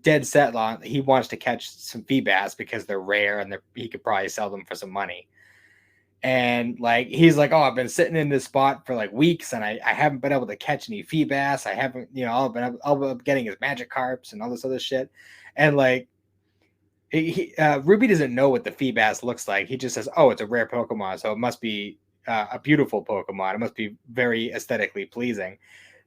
dead set on he wants to catch some Feebas because they're rare and he could probably sell them for some money. And like he's like, oh, I've been sitting in this spot for like weeks and I haven't been able to catch any Feebas. I haven't, I'll be getting his magic carps and all this other shit. And like Ruby doesn't know what the Feebas looks like. He just says, "Oh, it's a rare Pokemon, so it must be a beautiful Pokemon. It must be very aesthetically pleasing."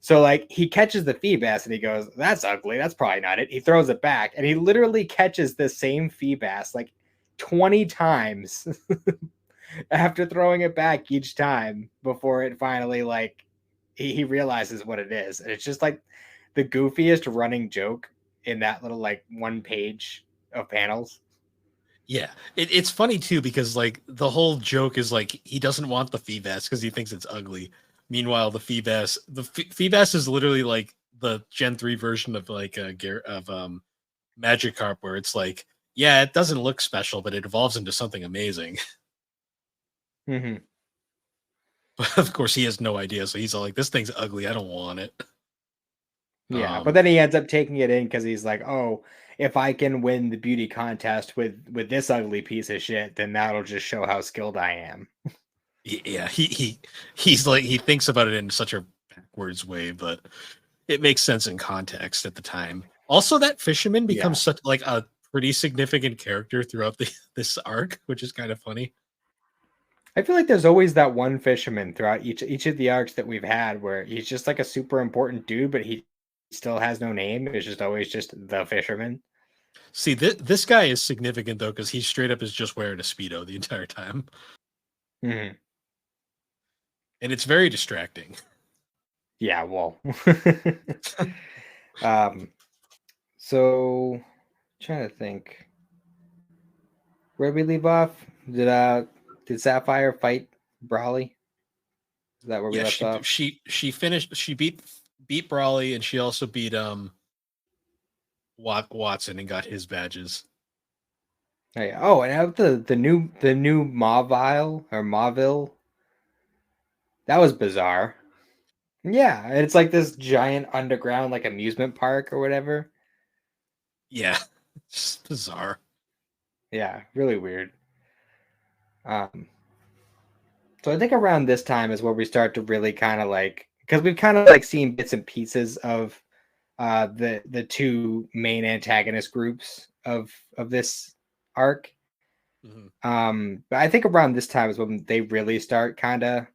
So, like, he catches the Feebas and he goes, "That's ugly. That's probably not it." He throws it back, and he literally catches the same Feebas like 20 times after throwing it back each time before it finally like he realizes what it is. And it's just like the goofiest running joke in that little like one page of panels. yeah. It's funny too because like the whole joke is like he doesn't want the Feebas because he thinks it's ugly. Meanwhile, the Feebas is literally like the Gen 3 version of like Magikarp, where it's like, yeah, it doesn't look special, but it evolves into something amazing. Mm-hmm. But of course, he has no idea, so he's all like, "This thing's ugly. I don't want it." Yeah, but Um, then he ends up taking it in because he's like, "Oh, if I can win the beauty contest with this ugly piece of shit, then that'll just show how skilled I am." yeah, he's like he thinks about it in such a backwards way, but it makes sense in context at the time. Also, that fisherman Yeah, becomes such like a pretty significant character throughout this arc, which is kind of funny. I feel like there's always that one fisherman throughout each of the arcs that we've had where he's just like a super important dude, but he still has no name. It's just always just the fisherman. See, this guy is significant though because he straight up is just wearing a speedo the entire time, Hmm. and it's very distracting. Yeah, well. um, so trying to think. Where did we leave off? Did Sapphire fight Brawly? Is that where we Yeah, left off? she finished. She beat Brawley, and she also beat Watson and got his badges. Oh, yeah. Oh, and out the new Mauville or Mauville, that was bizarre. Yeah, it's like this giant underground like amusement park or whatever. Yeah, it's just bizarre. Yeah, really weird. Um, so I think around this time is where we start to really kind of like, because we've kind of like seen bits and pieces of the two main antagonist groups of this arc. Mhm. But I think around this time is when they really start kind of,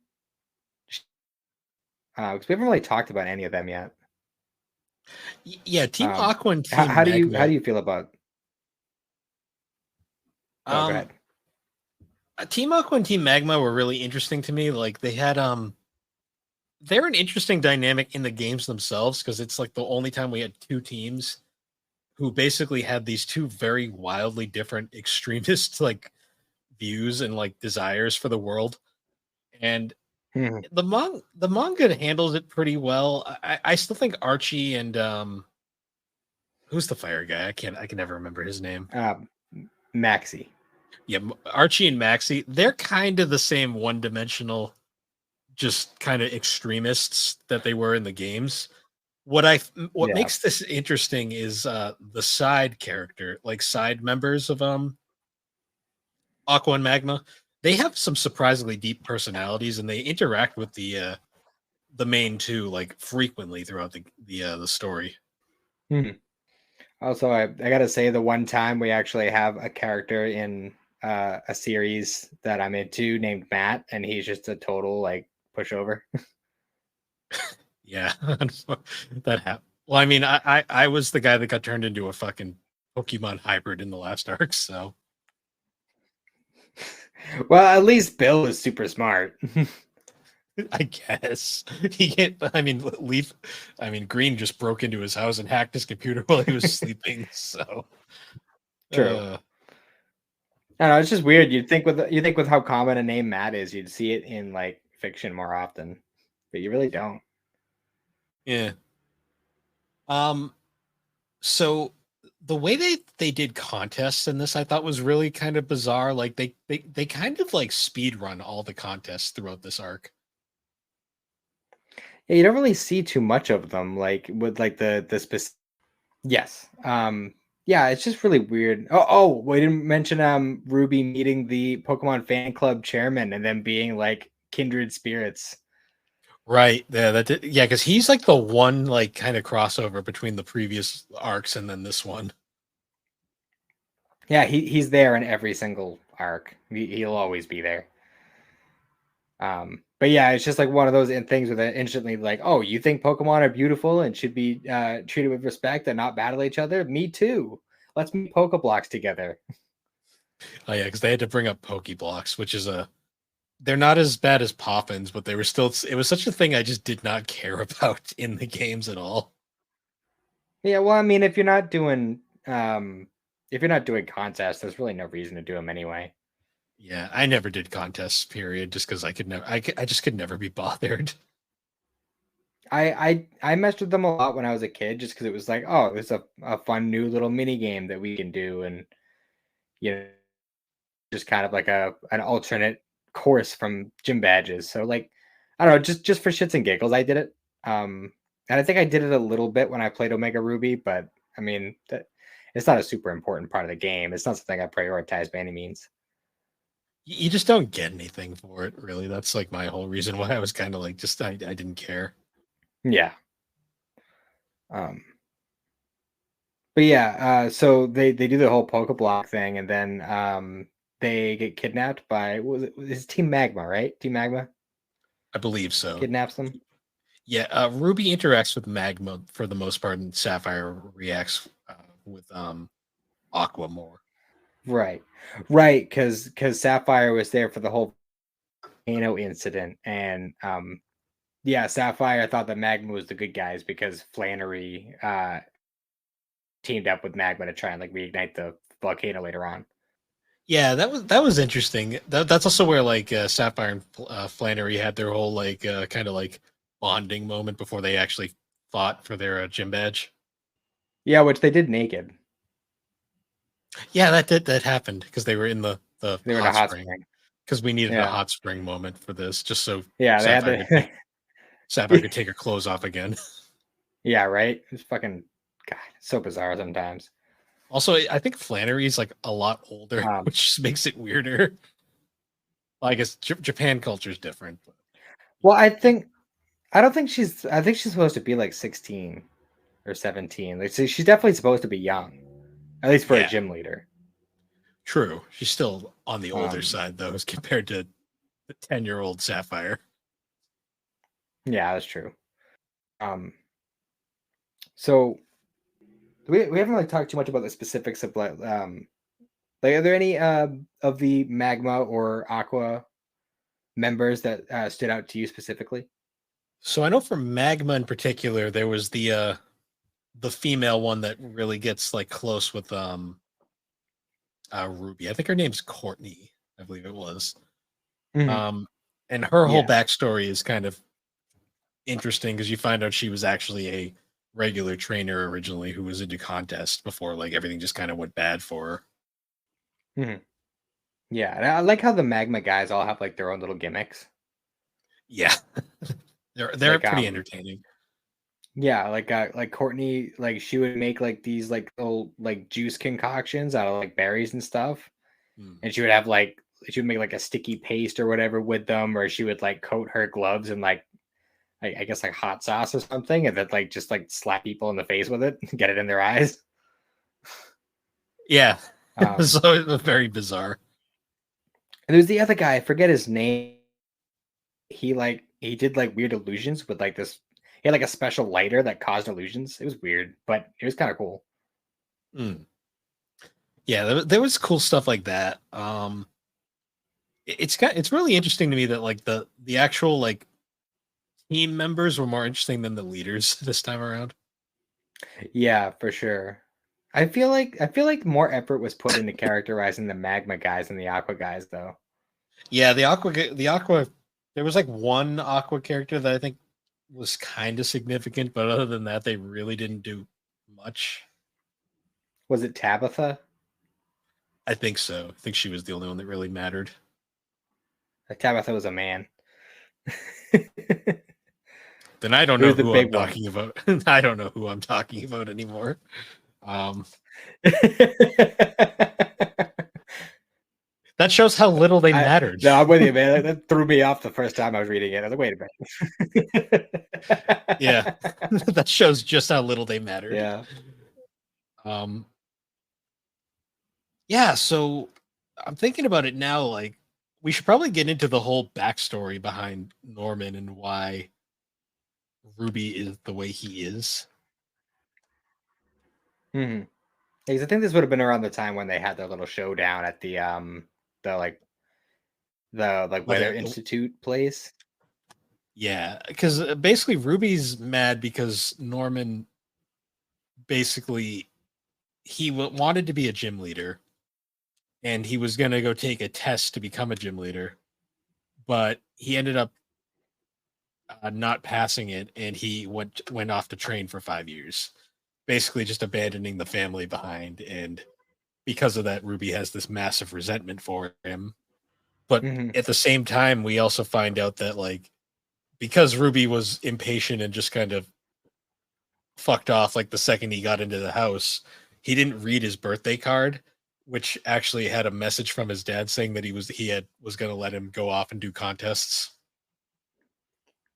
because we haven't really talked about any of them yet. Yeah, Team Um, Aqua and how, Team how do you how Magma. do you feel about? Oh, go Um, ahead. Team Aqua and Team Magma were really interesting to me. Like they're an interesting dynamic in the games themselves because it's like the only time we had two teams who basically had these two very wildly different extremist like views and like desires for the world. And Mhm. the manga handles it pretty well. I still think Archie and who's the fire guy? I can never remember his name. Um, Maxi. Yeah, Archie and Maxie, they're kind of the same one-dimensional, just kind of extremists that they were in the games. What Yeah. makes this interesting is the side character, like side members of Aqua and Magma. They have some surprisingly deep personalities, and they interact with the main two like frequently throughout the story. Mhm. Also, I gotta say, the one time we actually have a character in a series that I'm into named Matt, and he's just a total like pushover. Yeah, that happened. Well, I mean, I was the guy that got turned into a fucking Pokemon hybrid in the last arc, so Well, at least Bill is super smart. I guess he can't. I mean, Leaf. I mean, Green just broke into his house and hacked his computer while he was sleeping. So, True. uh, I don't know, it's just weird. You'd think with how common a name Matt is, you'd see it in like fiction more often, but you really don't. yeah. Um. So the way they did contests in this, I thought was really kind of bizarre. Like they kind of like speed run all the contests throughout this arc. Yeah, you don't really see too much of them, like with like the specific. Yes. Yeah, it's just really weird. Oh, we didn't mention Ruby meeting the Pokemon fan club chairman and then being like kindred spirits. Right. Yeah. Yeah. Because he's like the one like kind of crossover between the previous arcs and then this one. Yeah, he's there in every single arc. He'll always be there. But yeah, it's just like one of those things where they instantly like, oh, you think Pokemon are beautiful and should be treated with respect and not battle each other? Me too. Let's make Pokeblocks together. Oh yeah, because they had to bring up Pokeblocks, which is a they're not as bad as Poppins, but they were still. It was such a thing I just did not care about in the games at all. Yeah, well, I mean, if you're not doing contests, there's really no reason to do them anyway. Yeah, I never did contests. Period, just because I could never. I just could never be bothered. I messed with them a lot when I was a kid, just because it was like, oh, it's a fun new little mini game that we can do, and you know, just kind of like an alternate course from gym badges. So like, I don't know, just for shits and giggles, I did it. And I think I did it a little bit when I played Omega Ruby, but I mean, it's not a super important part of the game. It's not something I prioritize by any means. You just don't get anything for it, really. That's like my whole reason why I was kind of like just I didn't care. Yeah. Um, but yeah, so they do the whole Pokeblock thing, and then they get kidnapped by what was it? It's Team Magma, right? Team Magma I believe so. kidnaps them. Yeah, Ruby interacts with Magma for the most part, and Sapphire reacts with Aqua more. Right, right, because Sapphire was there for the whole volcano incident, and yeah, Sapphire thought that Magma was the good guys because Flannery teamed up with Magma to try and like reignite the volcano later on. Yeah, that was interesting. That's also where like Sapphire and Flannery had their whole like kind of like bonding moment before they actually fought for their gym badge. Yeah, which they did naked. Yeah, that happened because they were in the They were in a hot hot spring spring. because we needed a Yeah, hot spring moment for this just so yeah, they had Sapphire could the. Sapphire could take her clothes off again. Yeah, right. It's fucking God, it's so bizarre sometimes. Also, I think Flannery's like a lot older, Um, which just makes it weirder. Well, I guess Japan culture is different. But well, I think she's supposed to be like 16 or 17. Like, so she's definitely supposed to be young, at least for a yeah, gym leader. true. She's still on the older Um, side though, as compared to the 10-year-old Sapphire. yeah, that's true. Um, so we haven't really talked too much about the specifics of like are there any of the Magma or Aqua members that stood out to you specifically? So I know for Magma in particular, there was the female one that really gets like close with Ruby. I think her name's Courtney, I believe it was. Mhm. Um and her whole Yeah. backstory is kind of interesting because you find out she was actually a regular trainer originally who was into contests before like everything just kind of went bad for her. Mhm. Yeah, and I like how the Magma guys all have like their own little gimmicks. Yeah. They're Like pretty entertaining. yeah, like Courtney, like she would make like these like little like juice concoctions out of like berries and stuff. Hmm. And she would have like she would make like a sticky paste or whatever with them, or she would like coat her gloves in like I guess like hot sauce or something, and then like just like slap people in the face with it, get it in their eyes. Yeah. Um, So it was very bizarre. and there's the other guy, I forget his name. He did like weird illusions with like this. He had like a special lighter that caused illusions. It was weird, but it was kind of cool. Mm. Yeah, there was cool stuff like that. It's really interesting to me that like the actual like team members were more interesting than the leaders this time around. Yeah, for sure. I feel like more effort was put into characterizing the magma guys and the aqua guys, though. Yeah, the aqua there was like one aqua character that I think was kind of significant, but other than that, they really didn't do much. Was it Tabitha? I think so. I think she was the only one that really mattered. Tabitha was a man. It Then I don't know was the who I'm big one. talking about. I don't know who I'm talking about anymore. Um, that shows how little they mattered. No, I'm with you, man. That threw me off the first time I was reading it. I was like, wait a minute. Yeah, that shows just how little they mattered. Yeah. Um, yeah. So I'm thinking about it now. Like, we should probably get into the whole backstory behind Norman and why Ruby is the way he is. Mm-hmm. Because I think this would have been around the time when they had their little showdown at the like Weather Whether, Institute place. yeah, because basically Ruby's mad because Norman basically wanted to be a gym leader and he was going to go take a test to become a gym leader, but he ended up not passing it, and he went off to train for 5 years, basically just abandoning the family behind. And because of that, Ruby has this massive resentment for him. But Mm-hmm. at the same time, we also find out that like because Ruby was impatient and just kind of fucked off like the second he got into the house, he didn't read his birthday card, which actually had a message from his dad saying that was going to let him go off and do contests.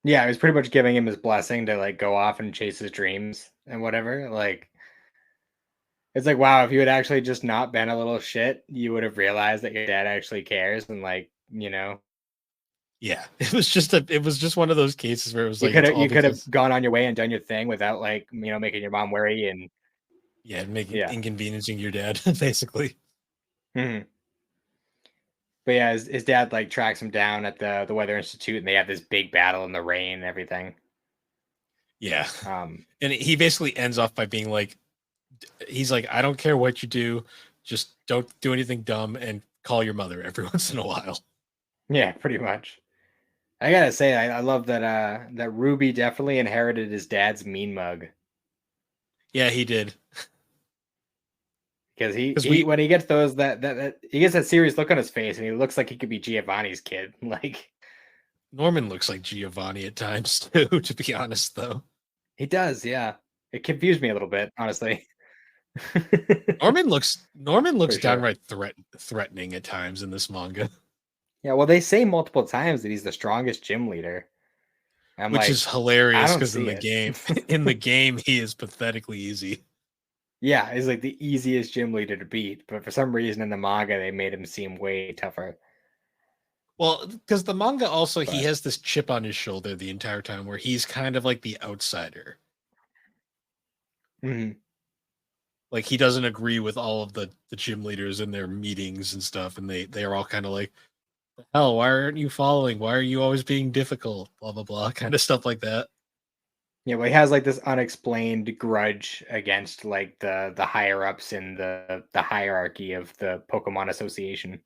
Yeah, it was pretty much giving him his blessing to like go off and chase his dreams and whatever. Like, it's like, wow, if you had actually just not been a little shit, you would have realized that your dad actually cares and like, Yeah, it was just one of those cases where it was you like could it's have all you could have because gone on your way and done your thing without like, making your mom worry and yeah, making yeah. inconveniencing your dad basically. Mhm. But yeah, his dad like tracks him down at the Weather Institute and they have this big battle in the rain and everything. Yeah, Um, and he basically ends off by being like, he's like, I don't care what you do, just don't do anything dumb and call your mother every once in a while. yeah, pretty much. I gotta say, I love that Ruby definitely inherited his dad's mean mug. Yeah, he did. Because he, Because he we when he gets that he gets that serious look on his face and he looks like he could be Giovanni's kid. Like Norman looks like Giovanni at times too, to be honest though. he does, yeah. It confused me a little bit, honestly. Norman looks For sure. downright threatening at times in this manga, Yeah, well, they say multiple times that he's the strongest gym leader. I'm which is like, I hilarious don't because in see the it. game in the game he is pathetically easy. Yeah, he's like the easiest gym leader to beat, but for some reason in the manga they made him seem way tougher. Well, because the manga also he But has this chip on his shoulder the entire time where he's kind of like the outsider. mhm. Like he doesn't agree with all of the gym leaders in their meetings and stuff, and they are all kind of like, hell, why aren't you following? Why are you always being difficult? Blah blah blah, kind of stuff like that. Yeah, well, he has like this unexplained grudge against like the higher ups in the hierarchy of the Pokemon Association.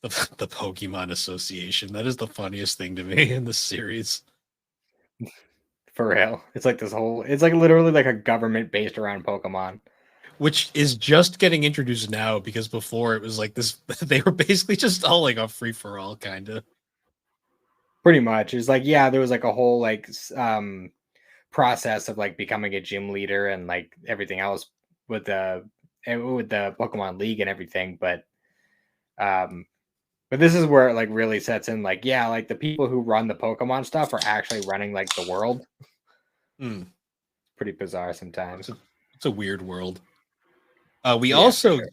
The Pokemon Association. That is the funniest thing to me in this series. For real. It's like literally like a government based around Pokemon. Which is just getting introduced now because before it was like this they were basically just all like a free for all kind of. Pretty much. It's like, yeah, there was like a whole like process of like becoming a gym leader and like everything else with the Pokemon League and everything, um but this is where it like really sets in like, yeah, like the people who run the Pokemon stuff are actually running like the world. Hmm. Pretty bizarre sometimes. It's a weird world. We Yeah, for also sure.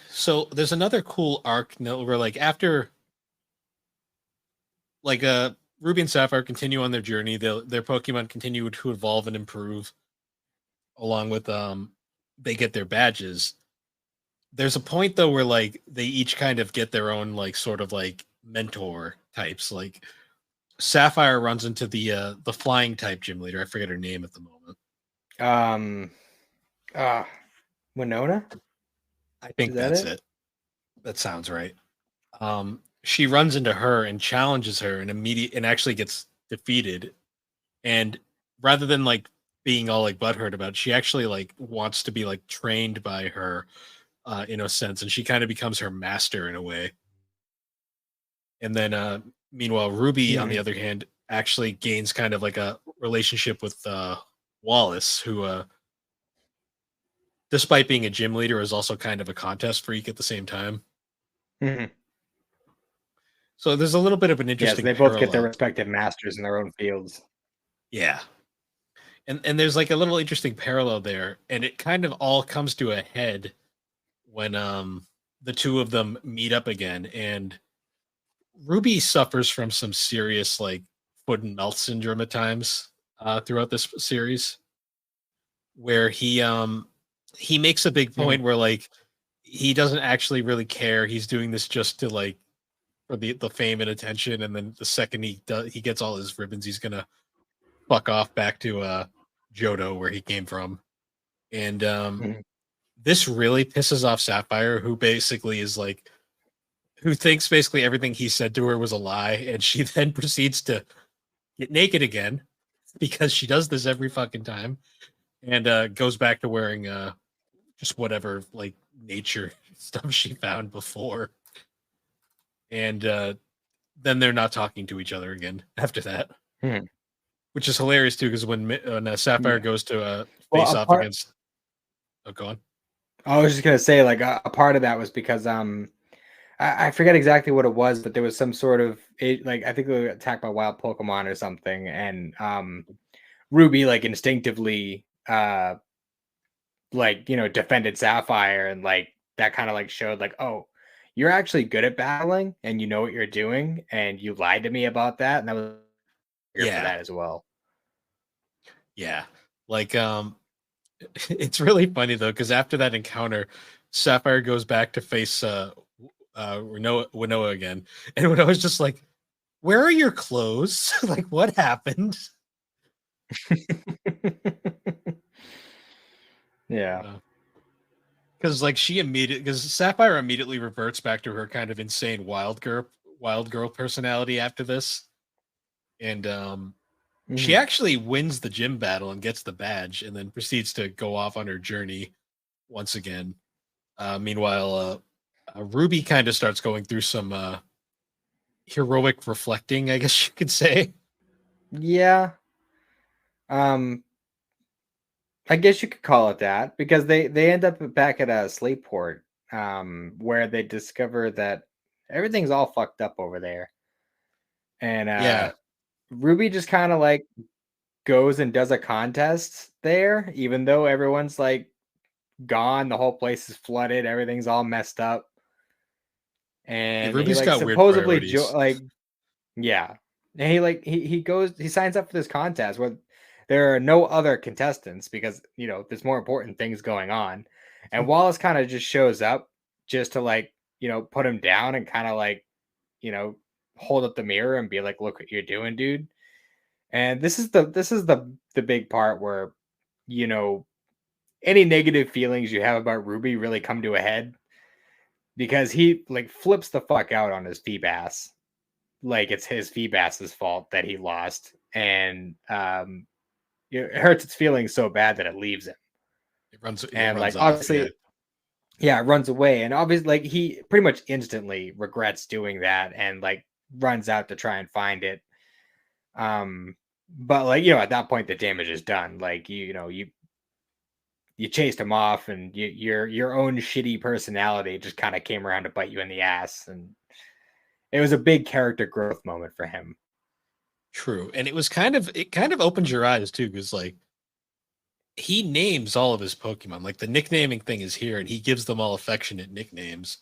so there's another cool arc where like after like Ruby and Sapphire continue on their journey. Their Pokemon continue to evolve and improve, along with they get their badges. There's a point though where like they each kind of get their own like sort of like mentor types. Like Sapphire runs into the flying type gym leader. I forget her name at the moment. Uh Winona? I think Is that that's it? it. That sounds right. She runs into her and challenges her and actually gets defeated. And rather than like being all like butthurt about it, she actually like wants to be like trained by her in a sense, and she kind of becomes her master in a way. And then meanwhile, Ruby, on the Mhm. other hand, actually gains kind of like a relationship with Wallace, who despite being a gym leader, is also kind of a contest freak at the same time. Mhm. So there's a little bit of an Yes, interesting they both get their parallel. respective masters in their own fields. Yeah. And there's like a little interesting parallel there, and it kind of all comes to a head when the two of them meet up again, and Ruby suffers from some serious like foot and mouth syndrome at times throughout this series, where he makes a big Mhm. point where like he doesn't actually really care. He's doing this just to like for the fame and attention, and then the second he gets all his ribbons, he's gonna fuck off back to Johto where he came from. And Mhm. this really pisses off Sapphire, who basically is like who thinks basically everything he said to her was a lie, and she then proceeds to get naked again because she does this every fucking time, and goes back to wearing just whatever like nature stuff she found before, and then they're not talking to each other again after that, Mhm. which is hilarious too because when Sapphire Yeah. goes to Well, face a off part against, oh, go on. I was just gonna say, like, a part of that was because I forget exactly what it was, but there was some sort of like I think they were attacked by wild Pokemon or something, and Ruby like instinctively like defended Sapphire, and like that kind of like showed like, oh, you're actually good at battling and you know what you're doing, and you lied to me about that, and that was here for Yeah, that as well. yeah, like it's really funny though because after that encounter, Sapphire goes back to face Winnowa again, and Winnowa's just like, "Where are your clothes? Like, what happened?" Yeah. Because like she immediately because Sapphire immediately reverts back to her kind of insane wild girl personality after this, and she Mhm. actually wins the gym battle and gets the badge, and then proceeds to go off on her journey once again. Meanwhile, Ruby kind of starts going through some heroic reflecting, I guess you could say. Yeah. Um, I guess you could call it that because they end up back at a sleep port, where they discover that everything's all fucked up over there, and Yeah, Ruby just kind of like goes and does a contest there, even though everyone's like gone, the whole place is flooded, everything's all messed up, yeah, and he Ruby's like got weird supposedly priorities. yeah. And he like he goes he signs up for this contest where there are no other contestants because there's more important things going on. And Wallace kind of just shows up just to like, put him down and kind of like, you know, hold up the mirror and be like, look what you're doing, dude. And this is the big part where, you know, any negative feelings you have about Ruby really come to a head because he like flips the fuck out on his Feebas, like it's his Feebas's fault that he lost, and it hurts its feelings so bad that it leaves him, It and like runs off. Yeah, obviously, yeah, it runs away, and obviously, like he pretty much instantly regrets doing that, and like runs out to try and find it. Um, but like at that point, the damage is done. Like you chased him off, and your own shitty personality just kind of came around to bite you in the ass, and it was a big character growth moment for him. true. And it kind of opens your eyes too, because like he names all of his Pokemon. Like the nicknaming thing is here, and he gives them all affectionate nicknames.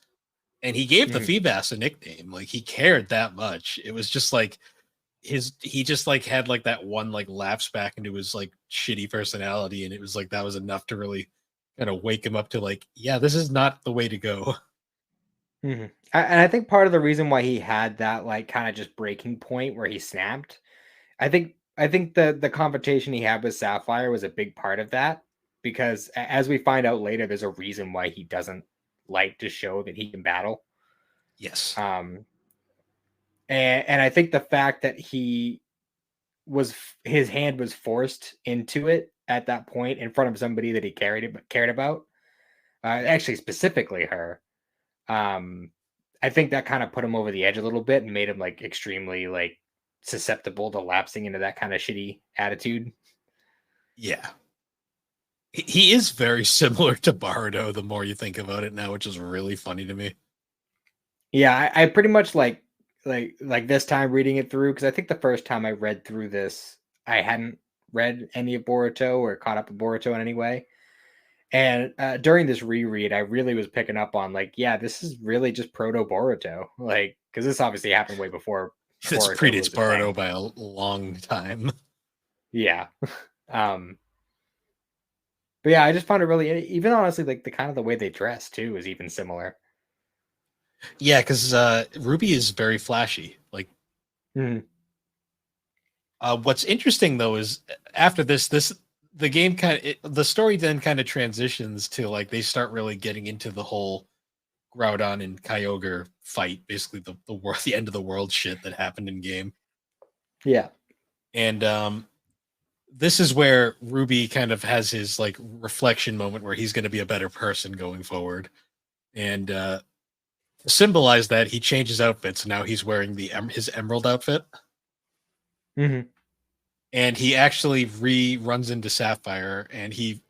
And he gave the Mhm. Feebas a nickname. Like he cared that much. It was just like he just like had like that one like lapse back into his like shitty personality, and it was like that was enough to really kind of wake him up to like, yeah, this is not the way to go. And I think part of the reason why he had that like kind of just breaking point where he snapped, I think the confrontation he had with Sapphire was a big part of that because as we find out later, there's a reason why he doesn't like to show that he can battle. Yes. Um, and I think the fact that his hand was forced into it at that point in front of somebody that he cared about, actually specifically her. Um, I think that kind of put him over the edge a little bit and made him like extremely like susceptible to lapsing into that kind of shitty attitude. Yeah. He is very similar to Bardo the more you think about it now, which is really funny to me. Yeah, I pretty much like this time reading it through because I think the first time I read through this, I hadn't read any of Boruto or caught up with Boruto in any way. And during this reread, I really was picking up on like, yeah, this is really just proto Boruto, like because this obviously happened way before This Boruto predates was a thing. Bardo by a long time. Yeah, um, but yeah, I just found it really even honestly like the kind of the way they dress too is even similar. Yeah, because Ruby is very flashy. Like, Mhm. what's interesting though is after this the game the story then kind of transitions to like they start really getting into the whole Groudon and Kyogre fight, basically the world, the end of the world shit that happened in game. Yeah. And this is where Ruby kind of has his like reflection moment where he's going to be a better person going forward. And to symbolize that, he changes outfits. Now he's wearing his emerald outfit, Hmm. and he actually runs into Sapphire, and he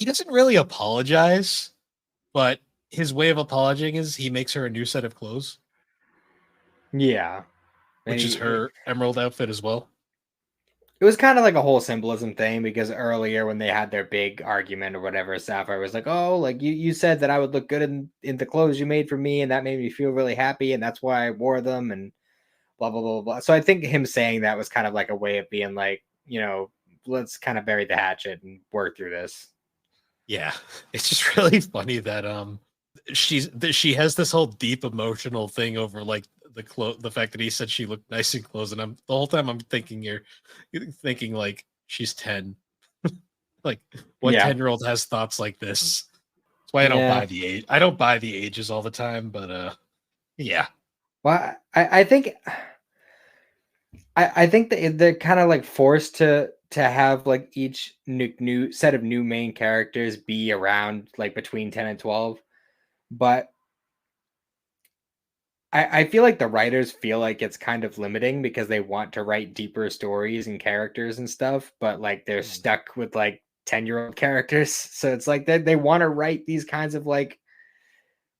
doesn't really apologize, but his way of apologizing is he makes her a new set of clothes, Yeah. And which is her emerald outfit as well. it was kind of like a whole symbolism thing because earlier when they had their big argument or whatever, Sapphire was like, "Oh, like you said that I would look good in the clothes you made for me, and that made me feel really happy, and that's why I wore them." And blah blah blah blah. So I think him saying that was kind of like a way of being like, let's kind of bury the hatchet and work through this. Yeah, it's just really funny that she has this whole deep emotional thing over like the fact that he said she looked nice in clothes, and I'm the whole time I'm thinking you're thinking like she's 10. Like what Yeah, 10-year-old has thoughts like this? That's why I don't yeah. buy the age. I don't buy the ages all the time, but yeah. Well, I think that they're kind of like forced to have like each new set of new main characters be around like between 10 and 12, but I feel like the writers feel like it's kind of limiting because they want to write deeper stories and characters and stuff, but like they're Mm. stuck with like 10-year-old characters. So it's like they want to write these kinds of like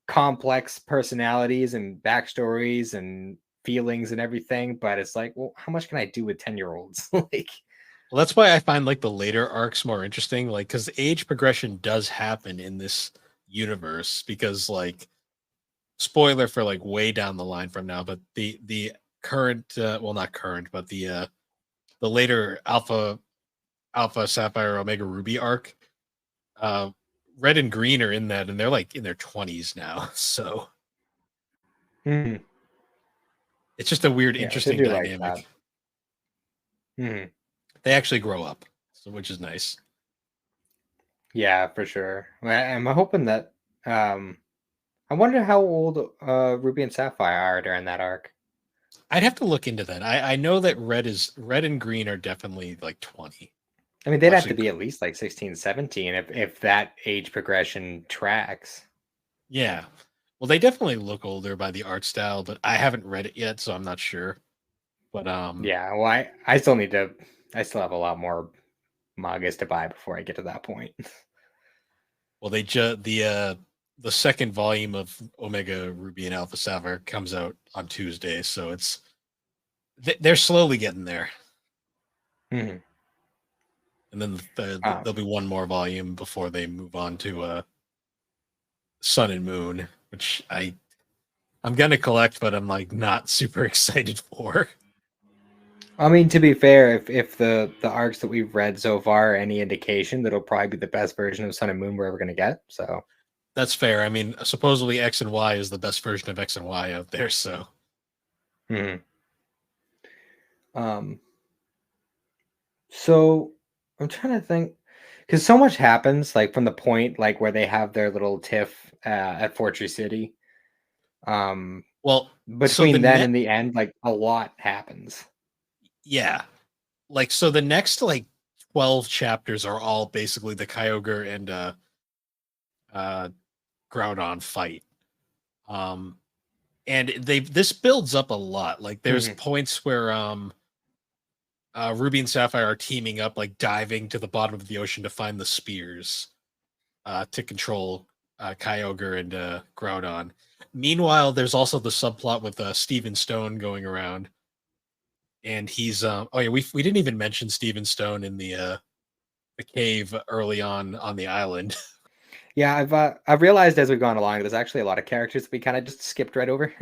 complex personalities and backstories and feelings and everything, but it's like, well, how much can I do with 10-year-olds? Like, Well, that's why I find like the later arcs more interesting, like because age progression does happen in this universe. Because like spoiler for like way down the line from now, but the current, well, not current, but the later Alpha Sapphire Omega Ruby arc, uh, Red and Green are in that, and they're like in their 20s now. So mhm, it's just a weird, yeah, which I interesting do like that. dynamic. Mhm. They actually grow up, so which is nice. Yeah, for sure. I'm hoping that um I wonder how old Ruby and Sapphire are during that arc. I'd have to look into that. I know that Red and Green are definitely like 20. I mean, they'd have to Watching, be at least like 16, 17 if that age progression tracks. yeah. Well, they definitely look older by the art style, but I haven't read it yet, so I'm not sure. But Yeah, well, I still need to. I still have a lot more mangas to buy before I get to that point. well, the second volume of Omega Ruby and Alpha Sapphire comes out on Tuesday, so they're slowly getting there. Mhm. And then um, there'll be one more volume before they move on to Sun and Moon, which I'm gonna collect, but I'm like not super excited for. I mean, to be fair, if the arcs that we've read so far are any indication, that'll probably be the best version of Sun and Moon we're ever gonna get. So That's fair. I mean, supposedly X and Y is the best version of X and Y out there. So mhm. um, so I'm trying to think because so much happens like from the point like where they have their little tiff at Fortress City. Um, well, so the between then net, and the end, like a lot happens. yeah, like so the next like 12 chapters are all basically the Kyogre and uh Groudon fight. Um, and this builds up a lot. Like there's Mhm. points where Ruby and Sapphire are teaming up, like diving to the bottom of the ocean to find the spears to control Kyogre and Groudon. Meanwhile, there's also the subplot with Steven Stone going around, and he's oh yeah, we didn't even mention Steven Stone in the cave early on the island. Yeah, I've realized as we've gone along, there's actually a lot of characters that we kind of just skipped right over.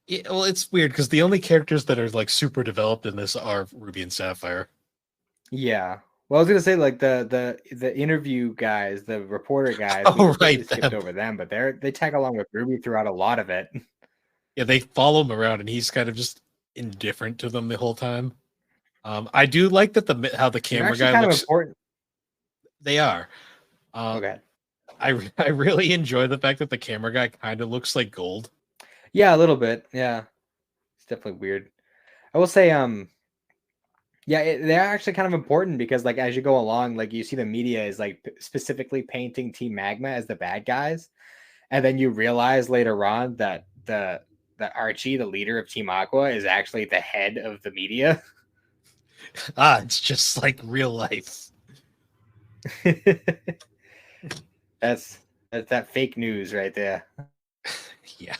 Yeah, well, it's weird because the only characters that are like super developed in this are Ruby and Sapphire. Yeah. Well, I was gonna say like the interview guys, the reporter guys, we Oh completely right, skipped them. over them, but they tag along with Ruby throughout a lot of it. Yeah, they follow him around, and he's kind of just indifferent to them the whole time. I do like that how the They're camera actually guy kind of looks. important. They are. Uh, Okay. I really enjoy the fact that the camera guy kind of looks like gold. Yeah, a little bit. Yeah, it's definitely weird. I will say, yeah, they're actually kind of important because like as you go along, like you see the media is like specifically painting Team Magma as the bad guys, and then you realize later on that that Archie, the leader of Team Aqua, is actually the head of the media. It's just like real life. That's that fake news right there. Yeah.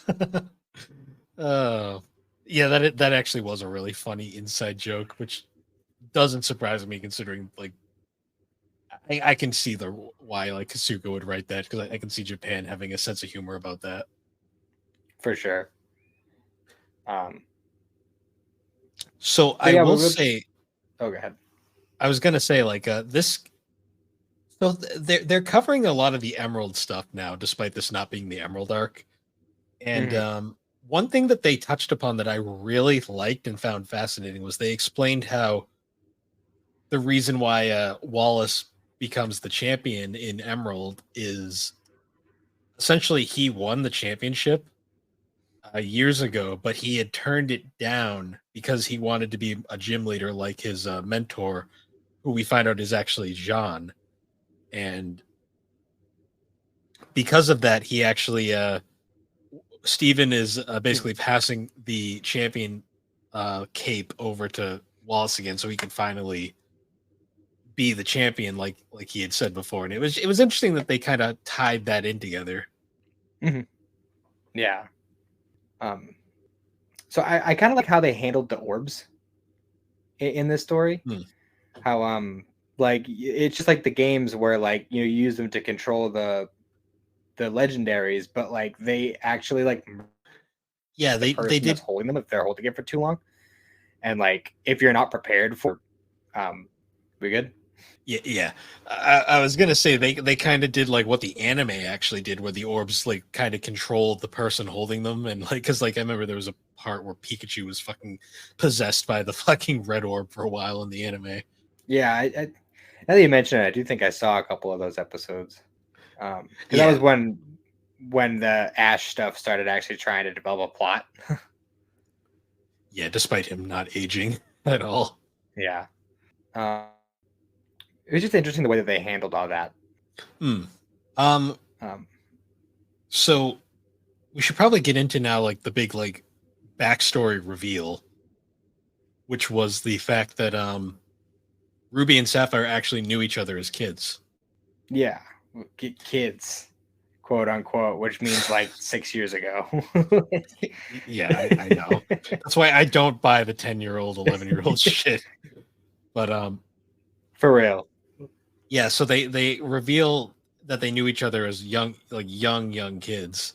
Oh, yeah. That actually was a really funny inside joke, which doesn't surprise me considering like I can see the why like Kasuga would write that because I can see Japan having a sense of humor about that. For sure. Um, So so I yeah, will we're say, oh, go ahead. I was gonna say like this. So they're covering a lot of the Emerald stuff now, despite this not being the Emerald arc. And Mhm. one thing that they touched upon that I really liked and found fascinating was they explained how the reason why Wallace becomes the champion in Emerald is essentially he won the championship years ago, but he had turned it down because he wanted to be a gym leader like his mentor, who we find out is actually Jean. And because of that, he actually Steven is basically passing the champion cape over to Wallace again, so he can finally be the champion, like he had said before. And it was interesting that they kind of tied that in together. Mhm. Yeah. Um, so I kind of like how they handled the orbs in this story. Hmm. How like it's just like the games where like you use them to control the legendaries, but like they actually like Yeah, the they person that's did. holding them if they're holding it for too long. And like if you're not prepared for we good? Yeah, yeah. I was gonna say they kind of did like what the anime actually did, where the orbs like kind of controlled the person holding them, and like because like I remember there was a part where Pikachu was fucking possessed by the fucking red orb for a while in the anime. Yeah, now that you mention it, I do think I saw a couple of those episodes. Because that was Yeah, when the Ash stuff started actually trying to develop a plot. yeah. Despite him not aging at all. Yeah. Uh, it was just interesting the way that they handled all that. Hmm. Um. Um, So we should probably get into now like the big like backstory reveal, which was the fact that Ruby and Sapphire actually knew each other as kids. yeah, kids, quote unquote, which means like 6 years ago. Yeah, I know. That's why I don't buy the 10-year-old, 11-year-old shit. But For real. yeah, so they reveal that they knew each other as young, like young kids.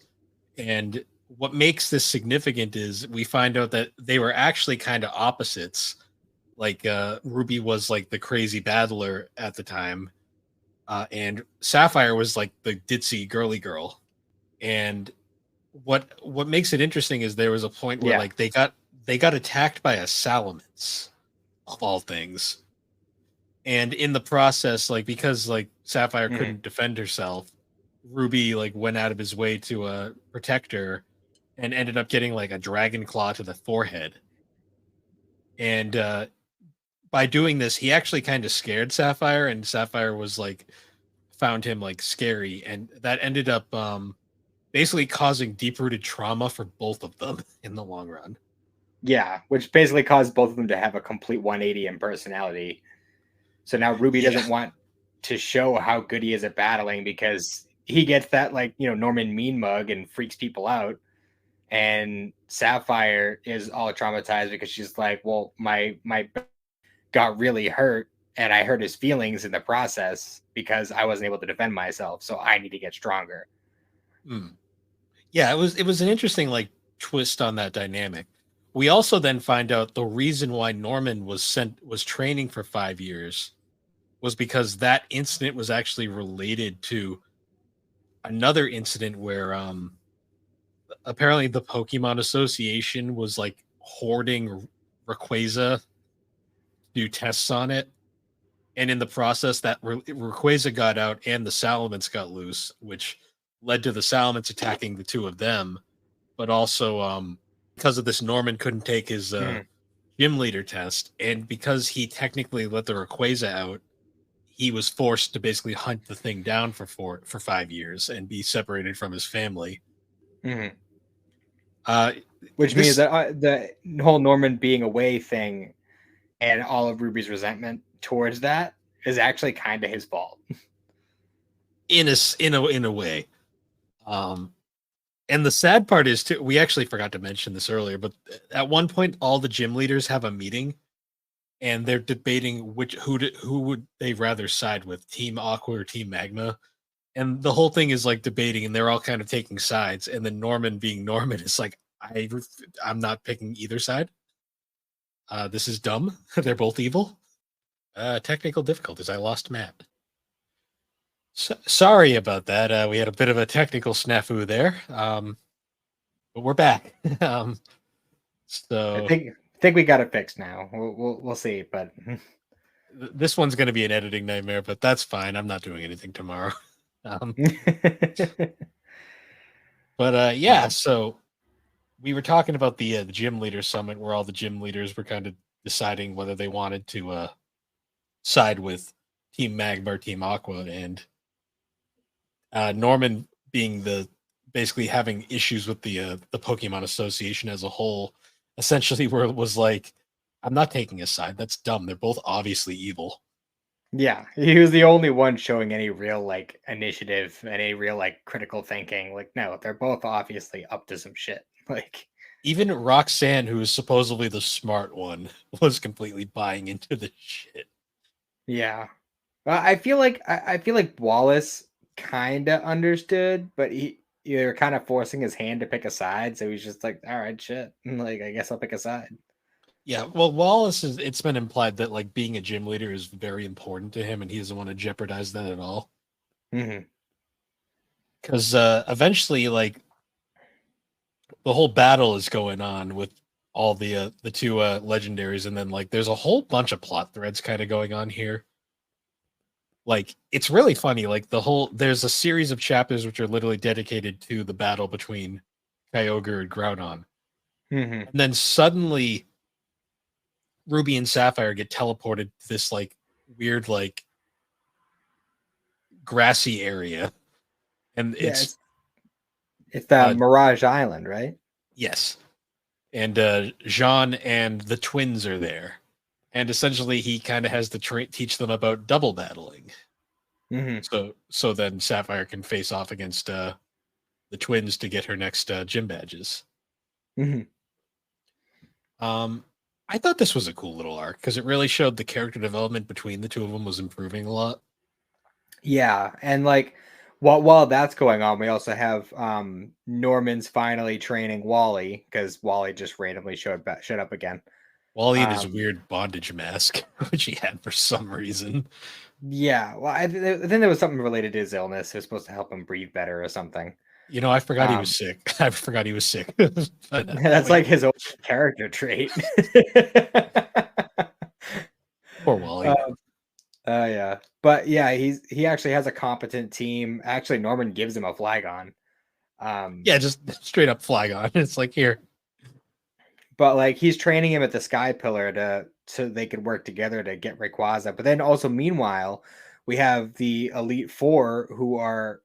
And what makes this significant is we find out that they were actually kind of opposites. Like Ruby was like the crazy battler at the time, and Sapphire was like the ditzy girly girl. And what makes it interesting is there was a point where Yeah. like they got attacked by a salamence of all things, and in the process, like because like Sapphire Mhm. couldn't defend herself, Ruby like went out of his way to protect her, and ended up getting like a dragon claw to the forehead. And by doing this, he actually kind of scared Sapphire, and Sapphire was like found him like scary, and that ended up basically causing deep rooted trauma for both of them in the long run. Yeah, which basically caused both of them to have a complete 180 in personality. So now Ruby Yeah. doesn't want to show how good he is at battling because he gets that, like, Norman mean mug and freaks people out. And Sapphire is all traumatized because she's like, well, my got really hurt and I hurt his feelings in the process because I wasn't able to defend myself. So I need to get stronger. Hmm. Yeah, it was an interesting like twist on that dynamic. We also then find out the reason why Norman was training for 5 years was because that incident was actually related to another incident where apparently the Pokemon Association was like hoarding Rayquaza to do tests on it, and in the process that Rayquaza got out and the Salamence got loose, which led to the Salamence attacking the two of them. But also because of this, Norman couldn't take his Mhm. gym leader test, and because he technically let the Rayquaza out, he was forced to basically hunt the thing down for 5 years and be separated from his family. Mhm. Uh, Which means this that the whole Norman being away thing and all of Ruby's resentment towards that is actually kind of his fault. in a way. Um, and the sad part is too. We actually forgot to mention this earlier, but at one point, all the gym leaders have a meeting, and they're debating who would they rather side with, Team Aqua or Team Magma. And the whole thing is like debating, and they're all kind of taking sides. And then Norman, being Norman, is like, I'm not picking either side. This is dumb. They're both evil. Technical difficulties. I lost Matt. Sorry about that. We had a bit of a technical snafu there, but we're back. I So think we got it fixed now. We'll see, but this one's going to be an editing nightmare, but that's fine. I'm not doing anything tomorrow. Um, but yeah, um, so we were talking about the gym leader summit where all the gym leaders were kind of deciding whether they wanted to side with Team Magma or Team Aqua, and Norman being the basically having issues with the Pokemon Association as a whole, essentially where it was like, I'm not taking a side. That's dumb. They're both obviously evil. yeah, he was the only one showing any real like initiative and any real like critical thinking. Like, no, they're both obviously up to some shit. Like, Even Roxanne, who is supposedly the smart one, was completely buying into the shit. yeah, I feel like Wallace kind of understood, but you're kind of forcing his hand to pick a side, so he's just like, all right, shit, like I guess I'll pick a side. Yeah, well, Wallace is. It's been implied that like being a gym leader is very important to him, and he doesn't want to jeopardize that at all. Hmm. Because eventually, like the whole battle is going on with all the two legendaries, and then like there's a whole bunch of plot threads kind of going on here. Like it's really funny. Like there's a series of chapters which are literally dedicated to the battle between Kyogre and Groudon, Hmm. and then suddenly Ruby and Sapphire get teleported to this like weird like grassy area, and Yeah, it's it's the uh Mirage Island, right? yes, and Jean and the twins are there, and essentially he kind of has to teach them about double battling. Hmm. So then Sapphire can face off against the twins to get her next gym badges. Hmm. Um, I thought this was a cool little arc because it really showed the character development between the two of them was improving a lot. Yeah, and like while that's going on, we also have Norman's finally training Wally because Wally just randomly showed up again. Wally in his Um, weird bondage mask, which he had for some reason. yeah, well, I think there was something related to his illness. It was supposed to help him breathe better or something. You know, I forgot he was Um, sick. I forgot he was sick. But, that's wait, like his own character trait. poor Wally. Um, yeah, but yeah, he actually has a competent team. Actually, Norman gives him a Flygon. Yeah, just straight up Flygon. It's like, here. But like he's training him at the Sky Pillar to so they could work together to get Rayquaza. But then also meanwhile, we have the Elite Four who are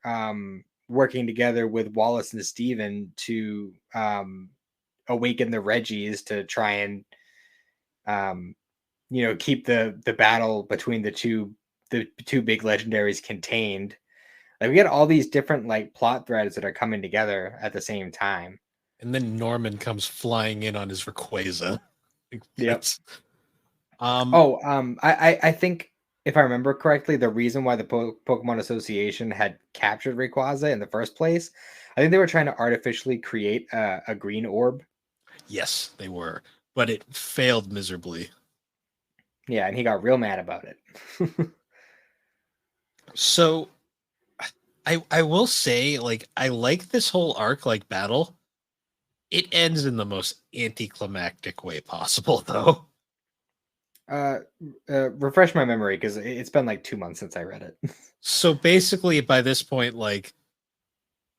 working together with Wallace and Steven to awaken the Reggies to try and um, keep the battle between the two big legendaries contained. Like we get all these different like plot threads that are coming together at the same time. And then Norman comes flying in on his Rayquaza. Yep. Um, Oh, I think if I remember correctly, the reason why the Pokemon Association had captured Rayquaza in the first place, I think they were trying to artificially create a green orb. yes, they were, but it failed miserably. Yeah, and he got real mad about it. So I will say, like, I like this whole arc, like battle. It ends in the most anticlimactic way possible, though. uh, Refresh my memory because it's been like 2 months since I read it. So basically, by this point, like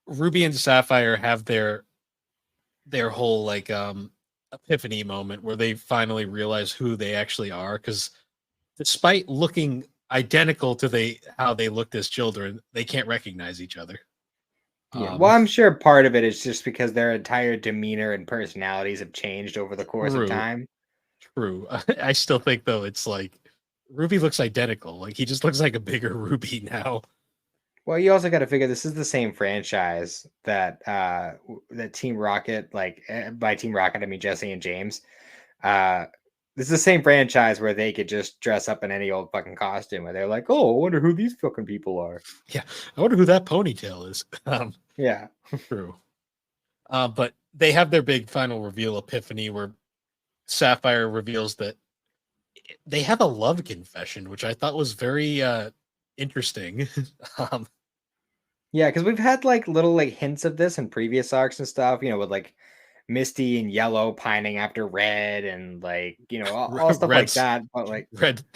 Ruby and Sapphire have their whole like epiphany moment where they finally realize who they actually are. Because despite looking identical to how they looked as children, they can't recognize each other. Yeah, well, Um, I'm sure part of it is just because their entire demeanor and personalities have changed over the course of true, time. true. I still think though it's like Ruby looks identical. Like he just looks like a bigger Ruby now. Well, you also got to figure this is the same franchise that Team Rocket, like by Team Rocket, I mean Jesse and James. Uh, this is the same franchise where they could just dress up in any old fucking costume, where they're like, "Oh, I wonder who these fucking people are." Yeah, I wonder who that ponytail is. Yeah, True. But they have their big final reveal epiphany where Sapphire reveals that they have a love confession, which I thought was very interesting. um, yeah, because we've had like little like hints of this in previous arcs and stuff. With like Misty and Yellow pining after Red, and like all stuff like Red's that. But like,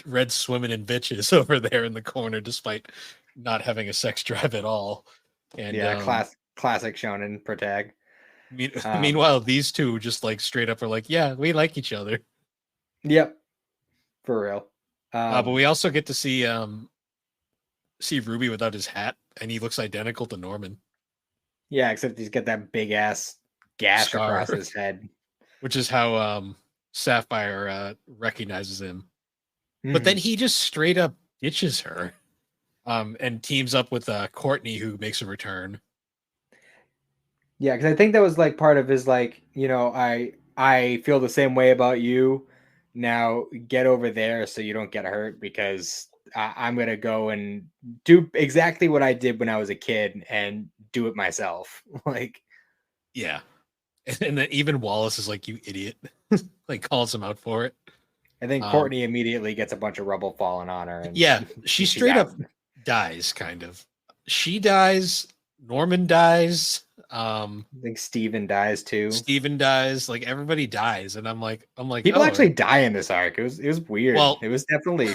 red swimming in bitches over there in the corner, despite not having a sex drive at all. And yeah, classic shonen protag. Um, meanwhile, these two just like straight up are like, yeah, we like each other. yep, for real. But we also get to see Ruby without his hat, and he looks identical to Norman. Yeah, except he's got that big ass gash Scar, across his head. which is how Sapphire recognizes him. But then Mhm. he just straight up ditches her, and teams up with Courtney, who makes a return. Yeah, because I think that was like part of his like, I feel the same way about you. Now get over there so you don't get hurt because I'm gonna go and do exactly what I did when I was a kid and do it myself. Like, Yeah, and then even Wallace is like, "You idiot!" like calls him out for it. and then Um, Courtney immediately gets a bunch of rubble falling on her, and yeah, she she's straight up out. dies. Kind of. She dies. Norman dies. I think Steven dies too. Steven dies. Like everybody dies, and I'm like, People oh, actually die in this arc. It was weird. well, It was definitely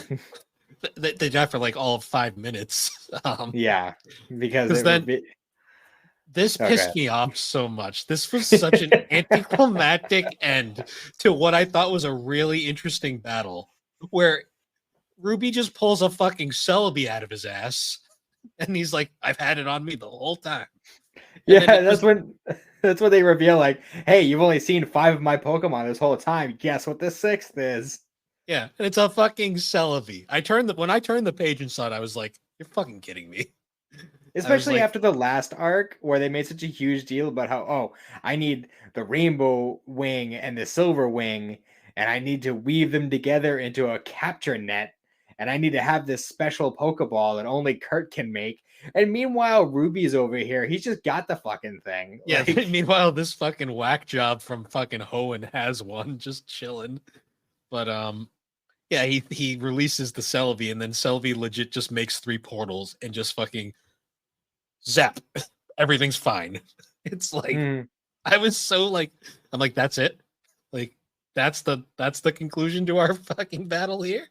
they die for like all of 5 minutes. yeah, because Because then this okay. pissed me off so much. This was such an anticlimactic end to what I thought was a really interesting battle, where Ruby just pulls a fucking Celebi out of his ass, and he's like, "I've had it on me the whole time." And Yeah, then it that's just when that's when they reveal like, hey, you've only seen 5 of my Pokemon this whole time. Guess what the sixth is? yeah, and it's a fucking Celebi. When I turned the page and saw it, I was like, "You're fucking kidding me." I was Especially like, after the last arc where they made such a huge deal about how, oh, I need the rainbow wing and the silver wing, and I need to weave them together into a capture net, and I need to have this special Pokeball that only Kurt can make. And meanwhile, Ruby's over here. He's just got the fucking thing. Yeah. Like, Meanwhile, this fucking whack job from fucking Hoenn has one just chilling. But yeah, he releases the Selvi, and then Selvi legit just makes 3 portals and just fucking zap. Everything's fine. It's like mm, I was so like I'm like, that's it. Like that's the conclusion to our fucking battle here.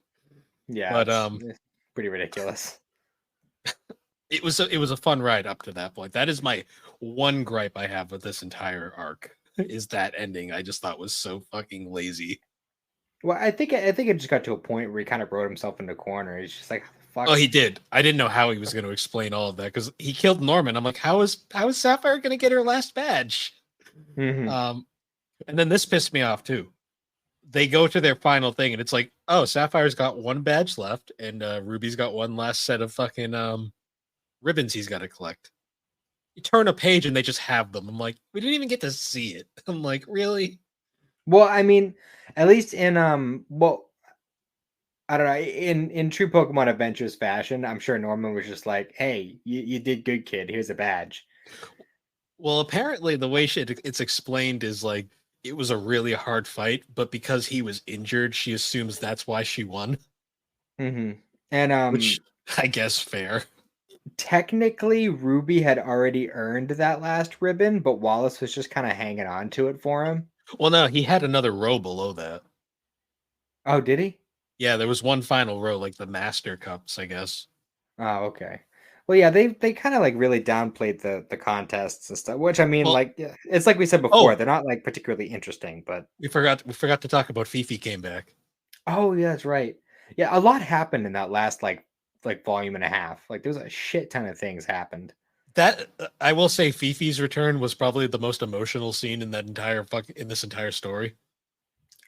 yeah, But it's pretty ridiculous. it was a fun ride up to that point. That is my one gripe I have with this entire arc is that ending. I just thought was so fucking lazy. Well, I think it just got to a point where he kind of wrote himself in the corner. He's just like, Oh, fuck. he did. I didn't know how he was going to explain all of that because he killed Norman. I'm like, how is Sapphire going to get her last badge? Hmm. Um, and then this pissed me off too. They go to their final thing, and it's like, oh, Sapphire's got 1 badge left, and Ruby's got one last set of fucking ribbons he's got to collect. You turn a page, and they just have them. I'm like, we didn't even get to see it. I'm like, really? Well, I mean, at least in well, I don't know, in true Pokemon Adventures fashion, I'm sure Norman was just like, "Hey, you did good, kid. Here's a badge." Well, apparently the way it's explained is like it was a really hard fight, but because he was injured, she assumes that's why she won, Hmm. And which I guess fair. technically, Ruby had already earned that last ribbon, but Wallace was just kind of hanging on to it for him. Well, no, he had another row below that. Oh, did he? Yeah, there was one final row, like the Master Cups, I guess. Oh, okay. Well, yeah, they kind of like really downplayed the contests and stuff. Which I mean, Well, like, yeah, it's like we said before, oh, they're not like particularly interesting, but we forgot to talk about Fifi came back. oh yeah, that's right. Yeah, a lot happened in that last like volume and a half. Like, there's a shit ton of things happened. That I will say, Fifi's return was probably the most emotional scene in that entire in this entire story.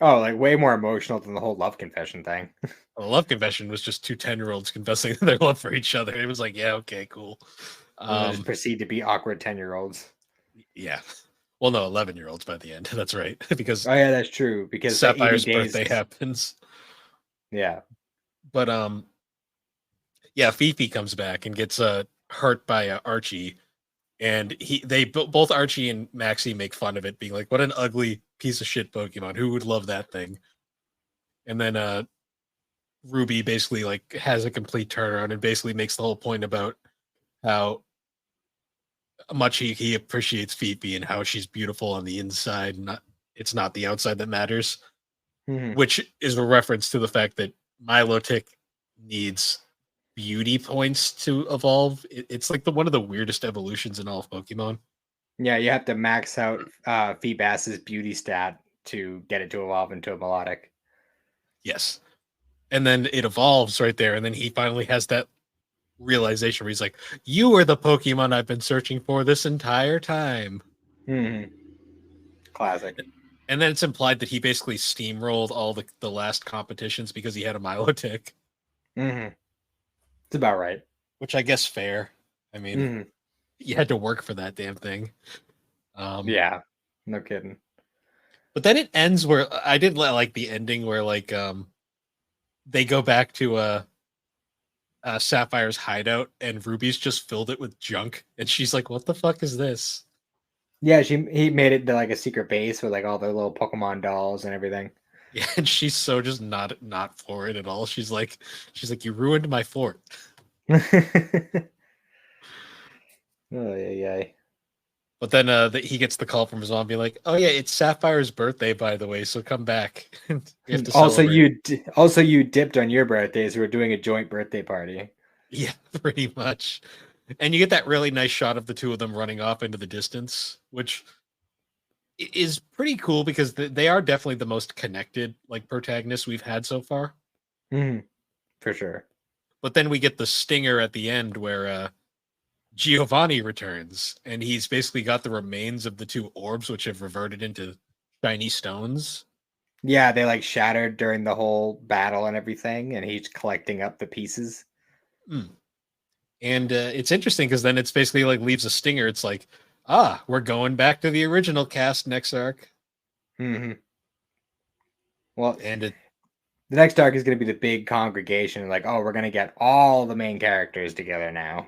Oh, like way more emotional than the whole love confession thing. The love confession was just 2 10-year-olds confessing their love for each other. It was like, yeah, okay, cool. And then just Um, proceed to be awkward 10-year-olds. yeah. Well, no, 11-year-olds by the end. That's right, because Oh yeah, that's true. Because the 80 Sapphire's days. birthday happens. Yeah. But yeah, Fifi comes back and gets hurt by Archie, and both Archie and Maxie make fun of it, being like, "What an ugly piece of shit Pokemon! Who would love that thing?" And then Ruby basically like has a complete turnaround and basically makes the whole point about how much he appreciates Fifi and how she's beautiful on the inside, not it's not the outside that matters, Mhm. which is a reference to the fact that Milotic needs beauty points to evolve. It's like one of the weirdest evolutions in all of Pokemon. Yeah, you have to max out Feebas's beauty stat to get it to evolve into a melodic. Yes. And then it evolves right there, and then he finally has that realization where he's like, "You are the Pokemon I've been searching for this entire time." Hmm. Classic. And then it's implied that he basically steamrolled all the last competitions because he had a Milotic, Hmm. It's about right. which I guess fair. I mean, Hmm. you had to work for that damn thing. Um, Yeah, no kidding. but then it ends where I did like the ending where like they go back to Sapphire's hideout and Ruby's just filled it with junk, and she's like, "What the fuck is this?" Yeah, he made it to like a secret base with like all the little Pokemon dolls and everything. Yeah, and she's so just not for it at all. She's like, "You ruined my fort." Oh yeah, yeah. But then he gets the call from his mom, being like, "Oh yeah, it's Sapphire's birthday, by the way, so come back. We have to Also, celebrate." you dipped on your birthdays. We were doing a joint birthday party. Yeah, pretty much. And you get that really nice shot of the two of them running off into the distance, which is pretty cool because they are definitely the most connected like protagonists we've had so far. Hmm. For sure. But then we get the stinger at the end where Giovanni returns, and he's basically got the remains of the 2 orbs, which have reverted into shiny stones. Yeah, they like shattered during the whole battle and everything, and he's collecting up the pieces. Mm. And it's interesting because then it's basically like leaves a stinger. It's like, we're going back to the original cast next arc. Hmm. Well, And the next arc is going to be the big congregation. Like, oh, we're going to get all the main characters together now.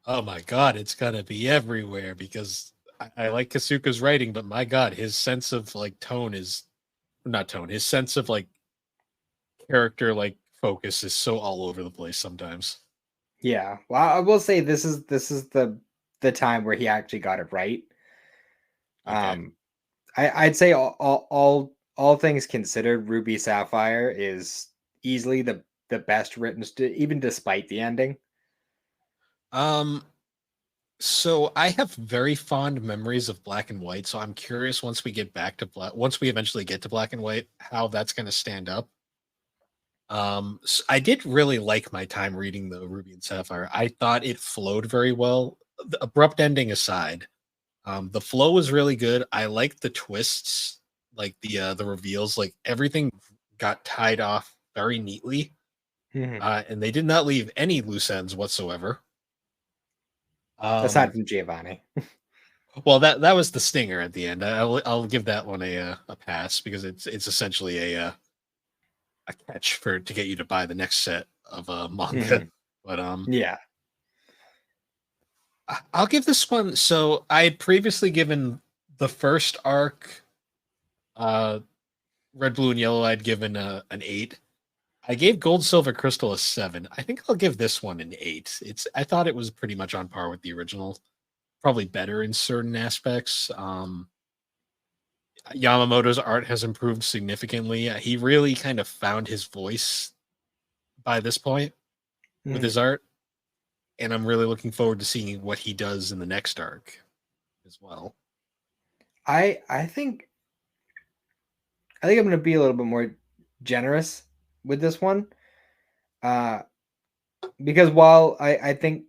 Oh my god, it's gonna be everywhere because I like Kasuka's writing, but my god, his sense of like tone is not tone. His sense of like character like focus is so all over the place sometimes. Yeah. Well, I will say this is the time where he actually got it right. Okay. Um, I'd say all things considered, Ruby Sapphire is easily the best written, even despite the ending. Um. So I have very fond memories of Black and White. So I'm curious once we get back to once we eventually get to Black and White, how that's going to stand up. I did really like my time reading the Ruby and Sapphire. I thought it flowed very well. The abrupt ending aside, the flow was really good. I liked the twists, like the reveals, like everything got tied off very neatly, Mhm. and they did not leave any loose ends whatsoever. Aside Um, from Giovanni. well, that was the stinger at the end. I'll give that one a pass because it's essentially a catch for to get you to buy the next set of manga. Mhm. But Yeah. I'll give this one. So I had previously given the first arc, uh, Red, Blue, and Yellow. I'd given an 8. I gave Gold, Silver, Crystal a 7. I think I'll give this one an 8. I thought it was pretty much on par with the original. Probably better in certain aspects. Yamamoto's art has improved significantly. He really kind of found his voice by this point with Mhm. his art, and I'm really looking forward to seeing what he does in the next arc as well. I think I'm going to be a little bit more generous with this one. Uh, because while I think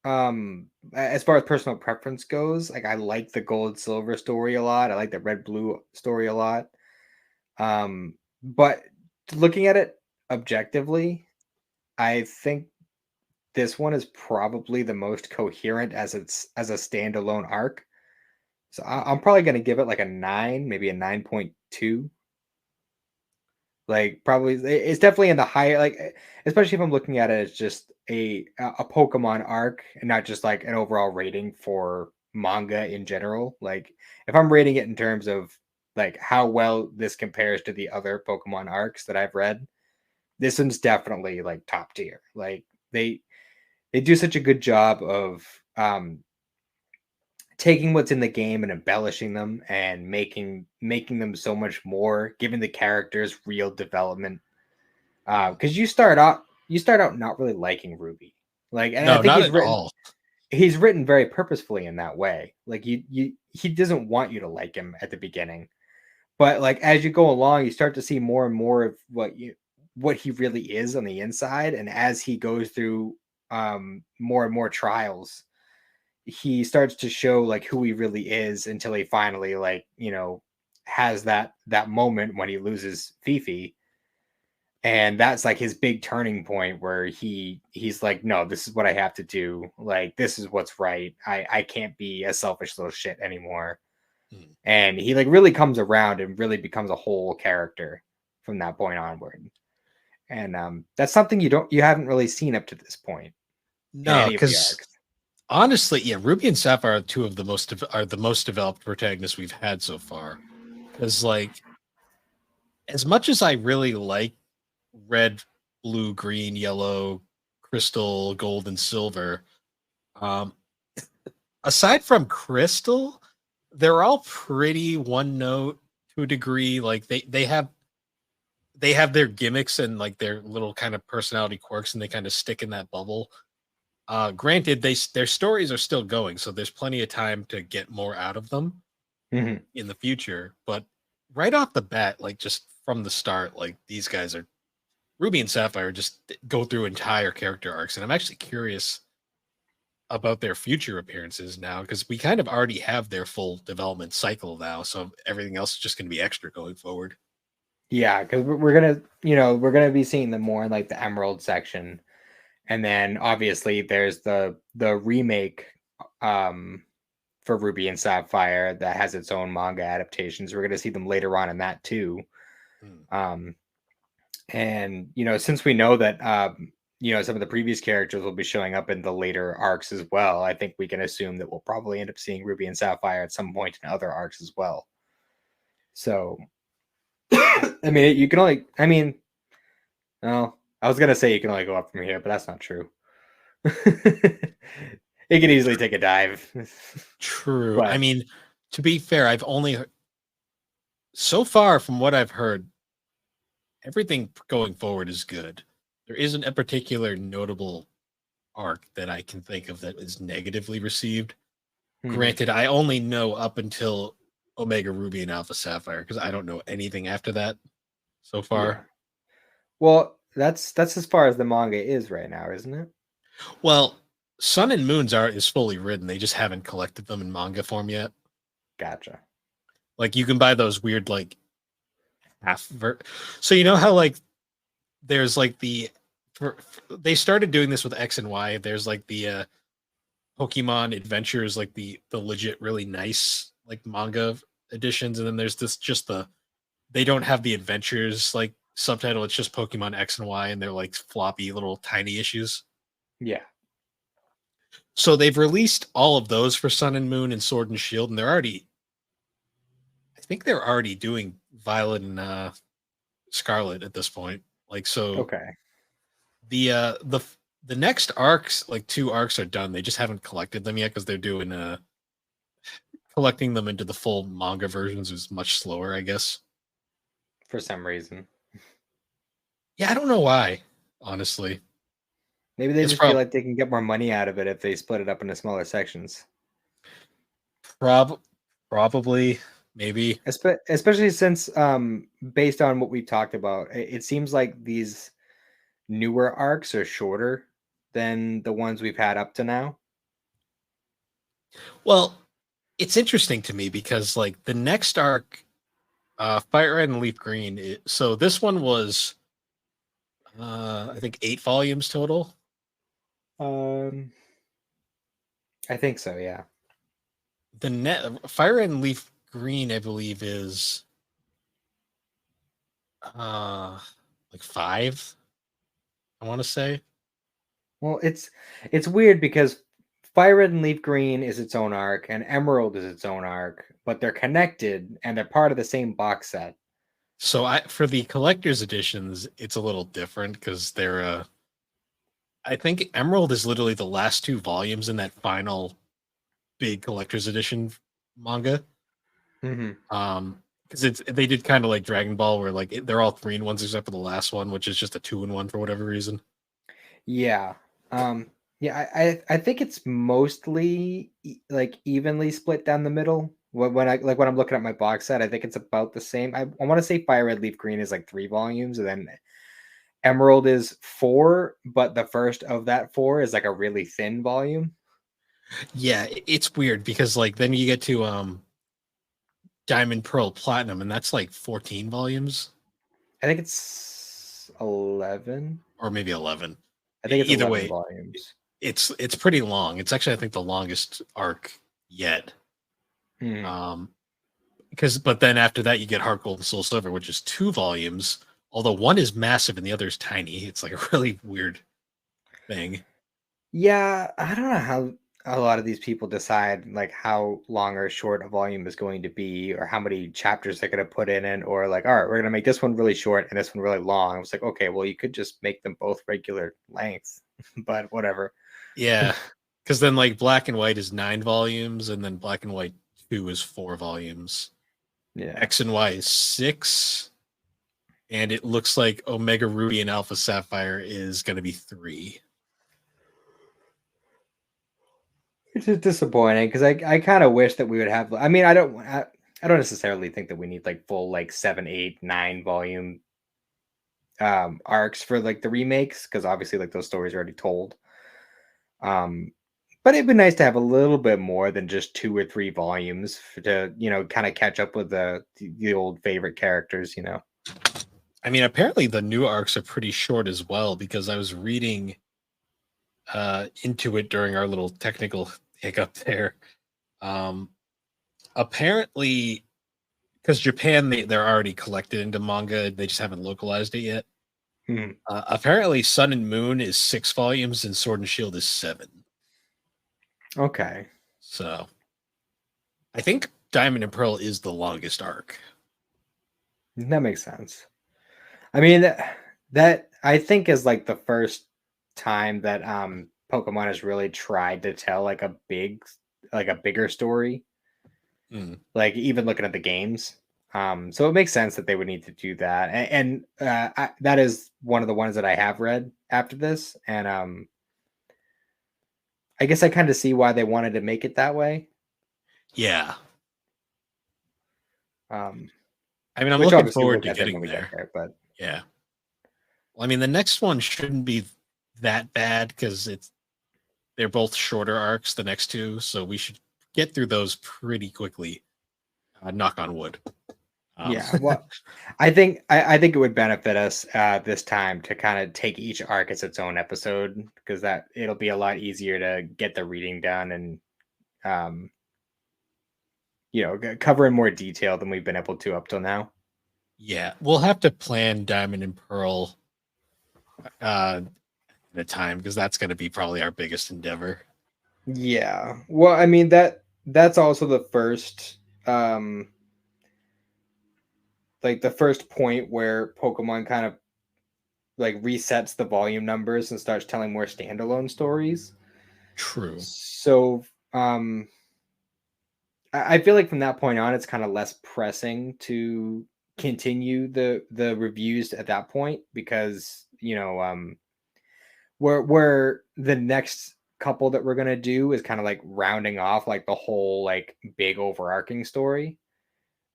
as far as personal preference goes, like I like the gold silver story a lot. I like the red blue story a lot. But looking at it objectively, I think this one is probably the most coherent as a standalone arc. So I'm probably going to give it like a 9, maybe a 9.2. Like probably it's definitely in the higher, like especially if I'm looking at it as just a Pokemon arc and not just like an overall rating for manga in general. Like if I'm rating it in terms of like how well this compares to the other Pokemon arcs that I've read, this one's definitely like top tier. Like they do such a good job of taking what's in the game and embellishing them and making them so much more, giving the characters real development. Because you start out not really liking Ruby, like, and I No, think not he's at written all. he's written very purposefully in that way. Like you he doesn't want you to like him at the beginning, but like as you go along, you start to see more and more of what he really is on the inside, and as he goes through more and more trials, he starts to show like who he really is until he finally like has that moment when he loses Fifi, and that's like his big turning point where he's like, no, this is what I have to do, like this is what's right, I can't be a selfish little shit anymore. Hmm. And he like really comes around and really becomes a whole character from that point onward. And that's something you haven't really seen up to this point in No, any of the because arcs. honestly, yeah, Ruby and Sapphire are two of are the most developed protagonists we've had so far. Because like, as much as I really like red, blue, green, yellow, crystal, gold, and silver, um, aside from crystal, they're all pretty one note to a degree. Like they have their gimmicks and like their little kind of personality quirks, and they kind of stick in that bubble. Granted, their stories are still going, so there's plenty of time to get more out of them Mhm. in the future. But right off the bat, like just from the start, like these guys are Ruby and Sapphire just go through entire character arcs, and I'm actually curious about their future appearances now because we kind of already have their full development cycle now, so everything else is just going to be extra going forward. Yeah, because we're gonna be seeing them more in like the Emerald section, and then obviously there's the remake um for Ruby and Sapphire that has its own manga adaptations. We're gonna see them later on in that too. Hmm. Um, and since we know that some of the previous characters will be showing up in the later arcs as well, I think we can assume that we'll probably end up seeing Ruby and Sapphire at some point in other arcs as well. So, I mean, you can only, I mean, well, I was gonna say you can only go up from here, but that's not true. It can easily take a dive. True. I But mean, to be fair, I've only so far from what I've heard, everything going forward is good. There isn't a particular notable arc that I can think of that is negatively received. Granted, I only know up until Omega Ruby and Alpha Sapphire because I don't know anything after that so far. yeah. Well, that's as far as the manga is right now, isn't it? Well, Sun and Moon's art is fully written. They just haven't collected them in manga form yet. Gotcha. Like you can buy those weird like so you know how like there's like they started doing this with X and Y. There's like the Pokemon Adventures, like the legit really nice like manga editions, and then there's this just they don't have the adventures like subtitle. It's just Pokemon X and Y, and they're like floppy little tiny issues. Yeah. So they've released all of those for Sun and Moon and Sword and Shield, and I think they're already doing Violet and Scarlet at this point. Like so, Okay. The next arcs, like 2 arcs, are done. They just haven't collected them yet because they're doing collecting them into the full manga versions is much slower, I guess. For some reason. Yeah, I don't know why, honestly. Maybe they just feel like they can get more money out of it if they split it up into smaller sections. Probably, maybe. Especially since, based on what we talked about, it seems like these newer arcs are shorter than the ones we've had up to now. Well, it's interesting to me because like the next arc, Fire Red and Leaf Green. So this one was, I think 8 volumes total. I think so. Yeah. The Fire Red and Leaf Green, I believe, is like 5. I want to say. Well, it's weird because Fire Red and Leaf Green is its own arc, and Emerald is its own arc, but they're connected and they're part of the same box set. So for the collector's editions, it's a little different because they're I think Emerald is literally the last 2 volumes in that final big collector's edition manga. Because they did kind of like Dragon Ball, where like they're all 3-in-1s except for the last one, which is just a 2-in-1 for whatever reason. Yeah. Yeah, I think it's mostly like evenly split down the middle. When I'm looking at my box set, I think it's about the same. I want to say Fire Red Leaf Green is like 3 volumes, and then Emerald is 4, but the first of that 4 is like a really thin volume. Yeah, it's weird because like then you get to Diamond, Pearl, Platinum, and that's like 14 volumes. I think it's 11 or maybe 11. I think it's either 11 way volumes. It's pretty long. It's actually I think the longest arc yet. But then after that you get Heart Gold and Soul Silver, which is 2 volumes, although one is massive and the other is tiny. It's like a really weird thing. Yeah, I don't know how a lot of these people decide like how long or short a volume is going to be, or how many chapters they're going to put in it, or like, all right, we're going to make this one really short and this one really long. I was like, okay, well, you could just make them both regular length, but whatever. Yeah, because then like Black and White is 9 volumes, and then Black and White 2 is 4 volumes. Yeah, X and Y is 6, and it looks like Omega Ruby and Alpha Sapphire is going to be 3. which is disappointing because I kind of wish that we would have. I mean, I don't necessarily think that we need like full like 7, 8, 9 volume arcs for like the remakes, because obviously like those stories are already told. But it'd be nice to have a little bit more than just 2 or 3 volumes to kind of catch up with the old favorite characters. I mean, apparently the new arcs are pretty short as well, because I was reading into it during our little technical hiccup there. Apparently, because Japan, they're already collected into manga, they just haven't localized it yet. Hmm. Apparently, Sun and Moon is 6 volumes, and Sword and Shield is 7. Okay, So I think Diamond and Pearl is the longest arc. that makes sense. I mean, that I think is like the first time that Pokemon has really tried to tell like a bigger story. Mm. Like even looking at the games. So it makes sense that they would need to do that, that is one of the ones that I have read after this, and I guess I kind of see why they wanted to make it that way. Yeah. Um, I mean, I'm which looking obviously we'll forward to get there when getting we get there. there, but Yeah. Well, I mean, the next one shouldn't be that bad because they're both shorter arcs, the next two, so we should get through those pretty quickly. Knock on wood. yeah, well, I think it would benefit us this time to kind of take each arc as its own episode because that it'll be a lot easier to get the reading done and um, cover in more detail than we've been able to up till now. Yeah, we'll have to plan Diamond and Pearl at a time because that's going to be probably our biggest endeavor. Yeah. Well, I mean that's also the first like the first point where Pokemon kind of like resets the volume numbers and starts telling more standalone stories. True. So I feel like from that point on it's kind of less pressing to continue the reviews at that point because where the next couple that we're gonna do is kind of like rounding off like the whole like big overarching story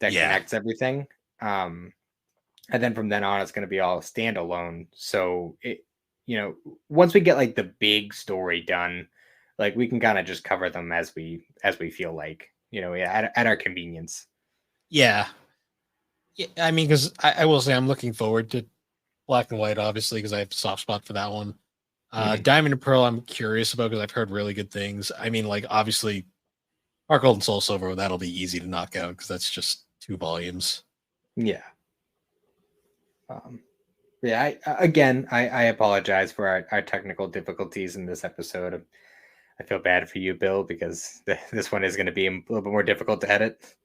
that Yeah. connects everything. Um, and then from then on, it's going to be all standalone. So once we get like the big story done, like we can kind of just cover them as we feel like, at our convenience. Yeah. Yeah. I mean, because I will say I'm looking forward to Black and White, obviously, because I have a soft spot for that one. Mhm. Diamond and Pearl, I'm curious about because I've heard really good things. I mean, like, obviously, Heart Gold and Soul Silver, that'll be easy to knock out because that's just 2 volumes. Yeah. Um, yeah. I apologize for our technical difficulties in this episode. I feel bad for you, Bill, because this one is going to be a little bit more difficult to edit.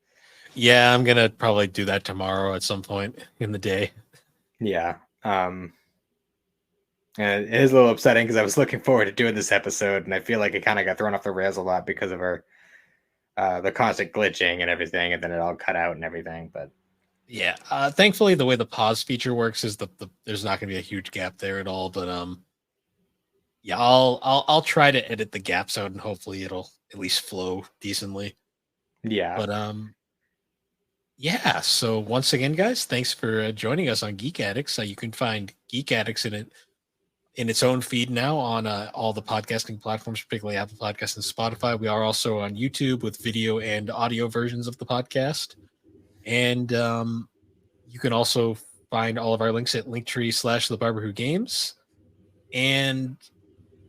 Yeah, I'm going to probably do that tomorrow at some point in the day. Yeah. And it is a little upsetting because I was looking forward to doing this episode, and I feel like it kind of got thrown off the rails a lot because of our the constant glitching and everything, and then it all cut out and everything. But Yeah. Thankfully, the way the pause feature works is there's not going to be a huge gap there at all. But yeah, I'll try to edit the gaps out and hopefully it'll at least flow decently. yeah, But yeah. So once again, guys, thanks for joining us on Geek Addicts. You can find Geek Addicts in its own feed now on all the podcasting platforms, particularly Apple Podcasts and Spotify. We are also on YouTube with video and audio versions of the podcast. And you can also find all of our links at linktree/the Barber Who Games. And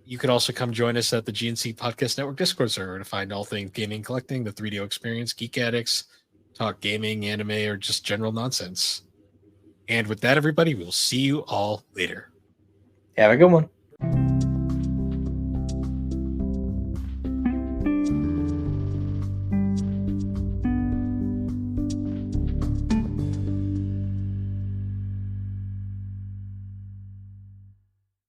you could also come join us at the GNC Podcast Network Discord server to find all things gaming collecting, the 3DO experience, Geek Addicts, talk gaming, anime, or just general nonsense. And with that, everybody, we'll see you all later. have a good one.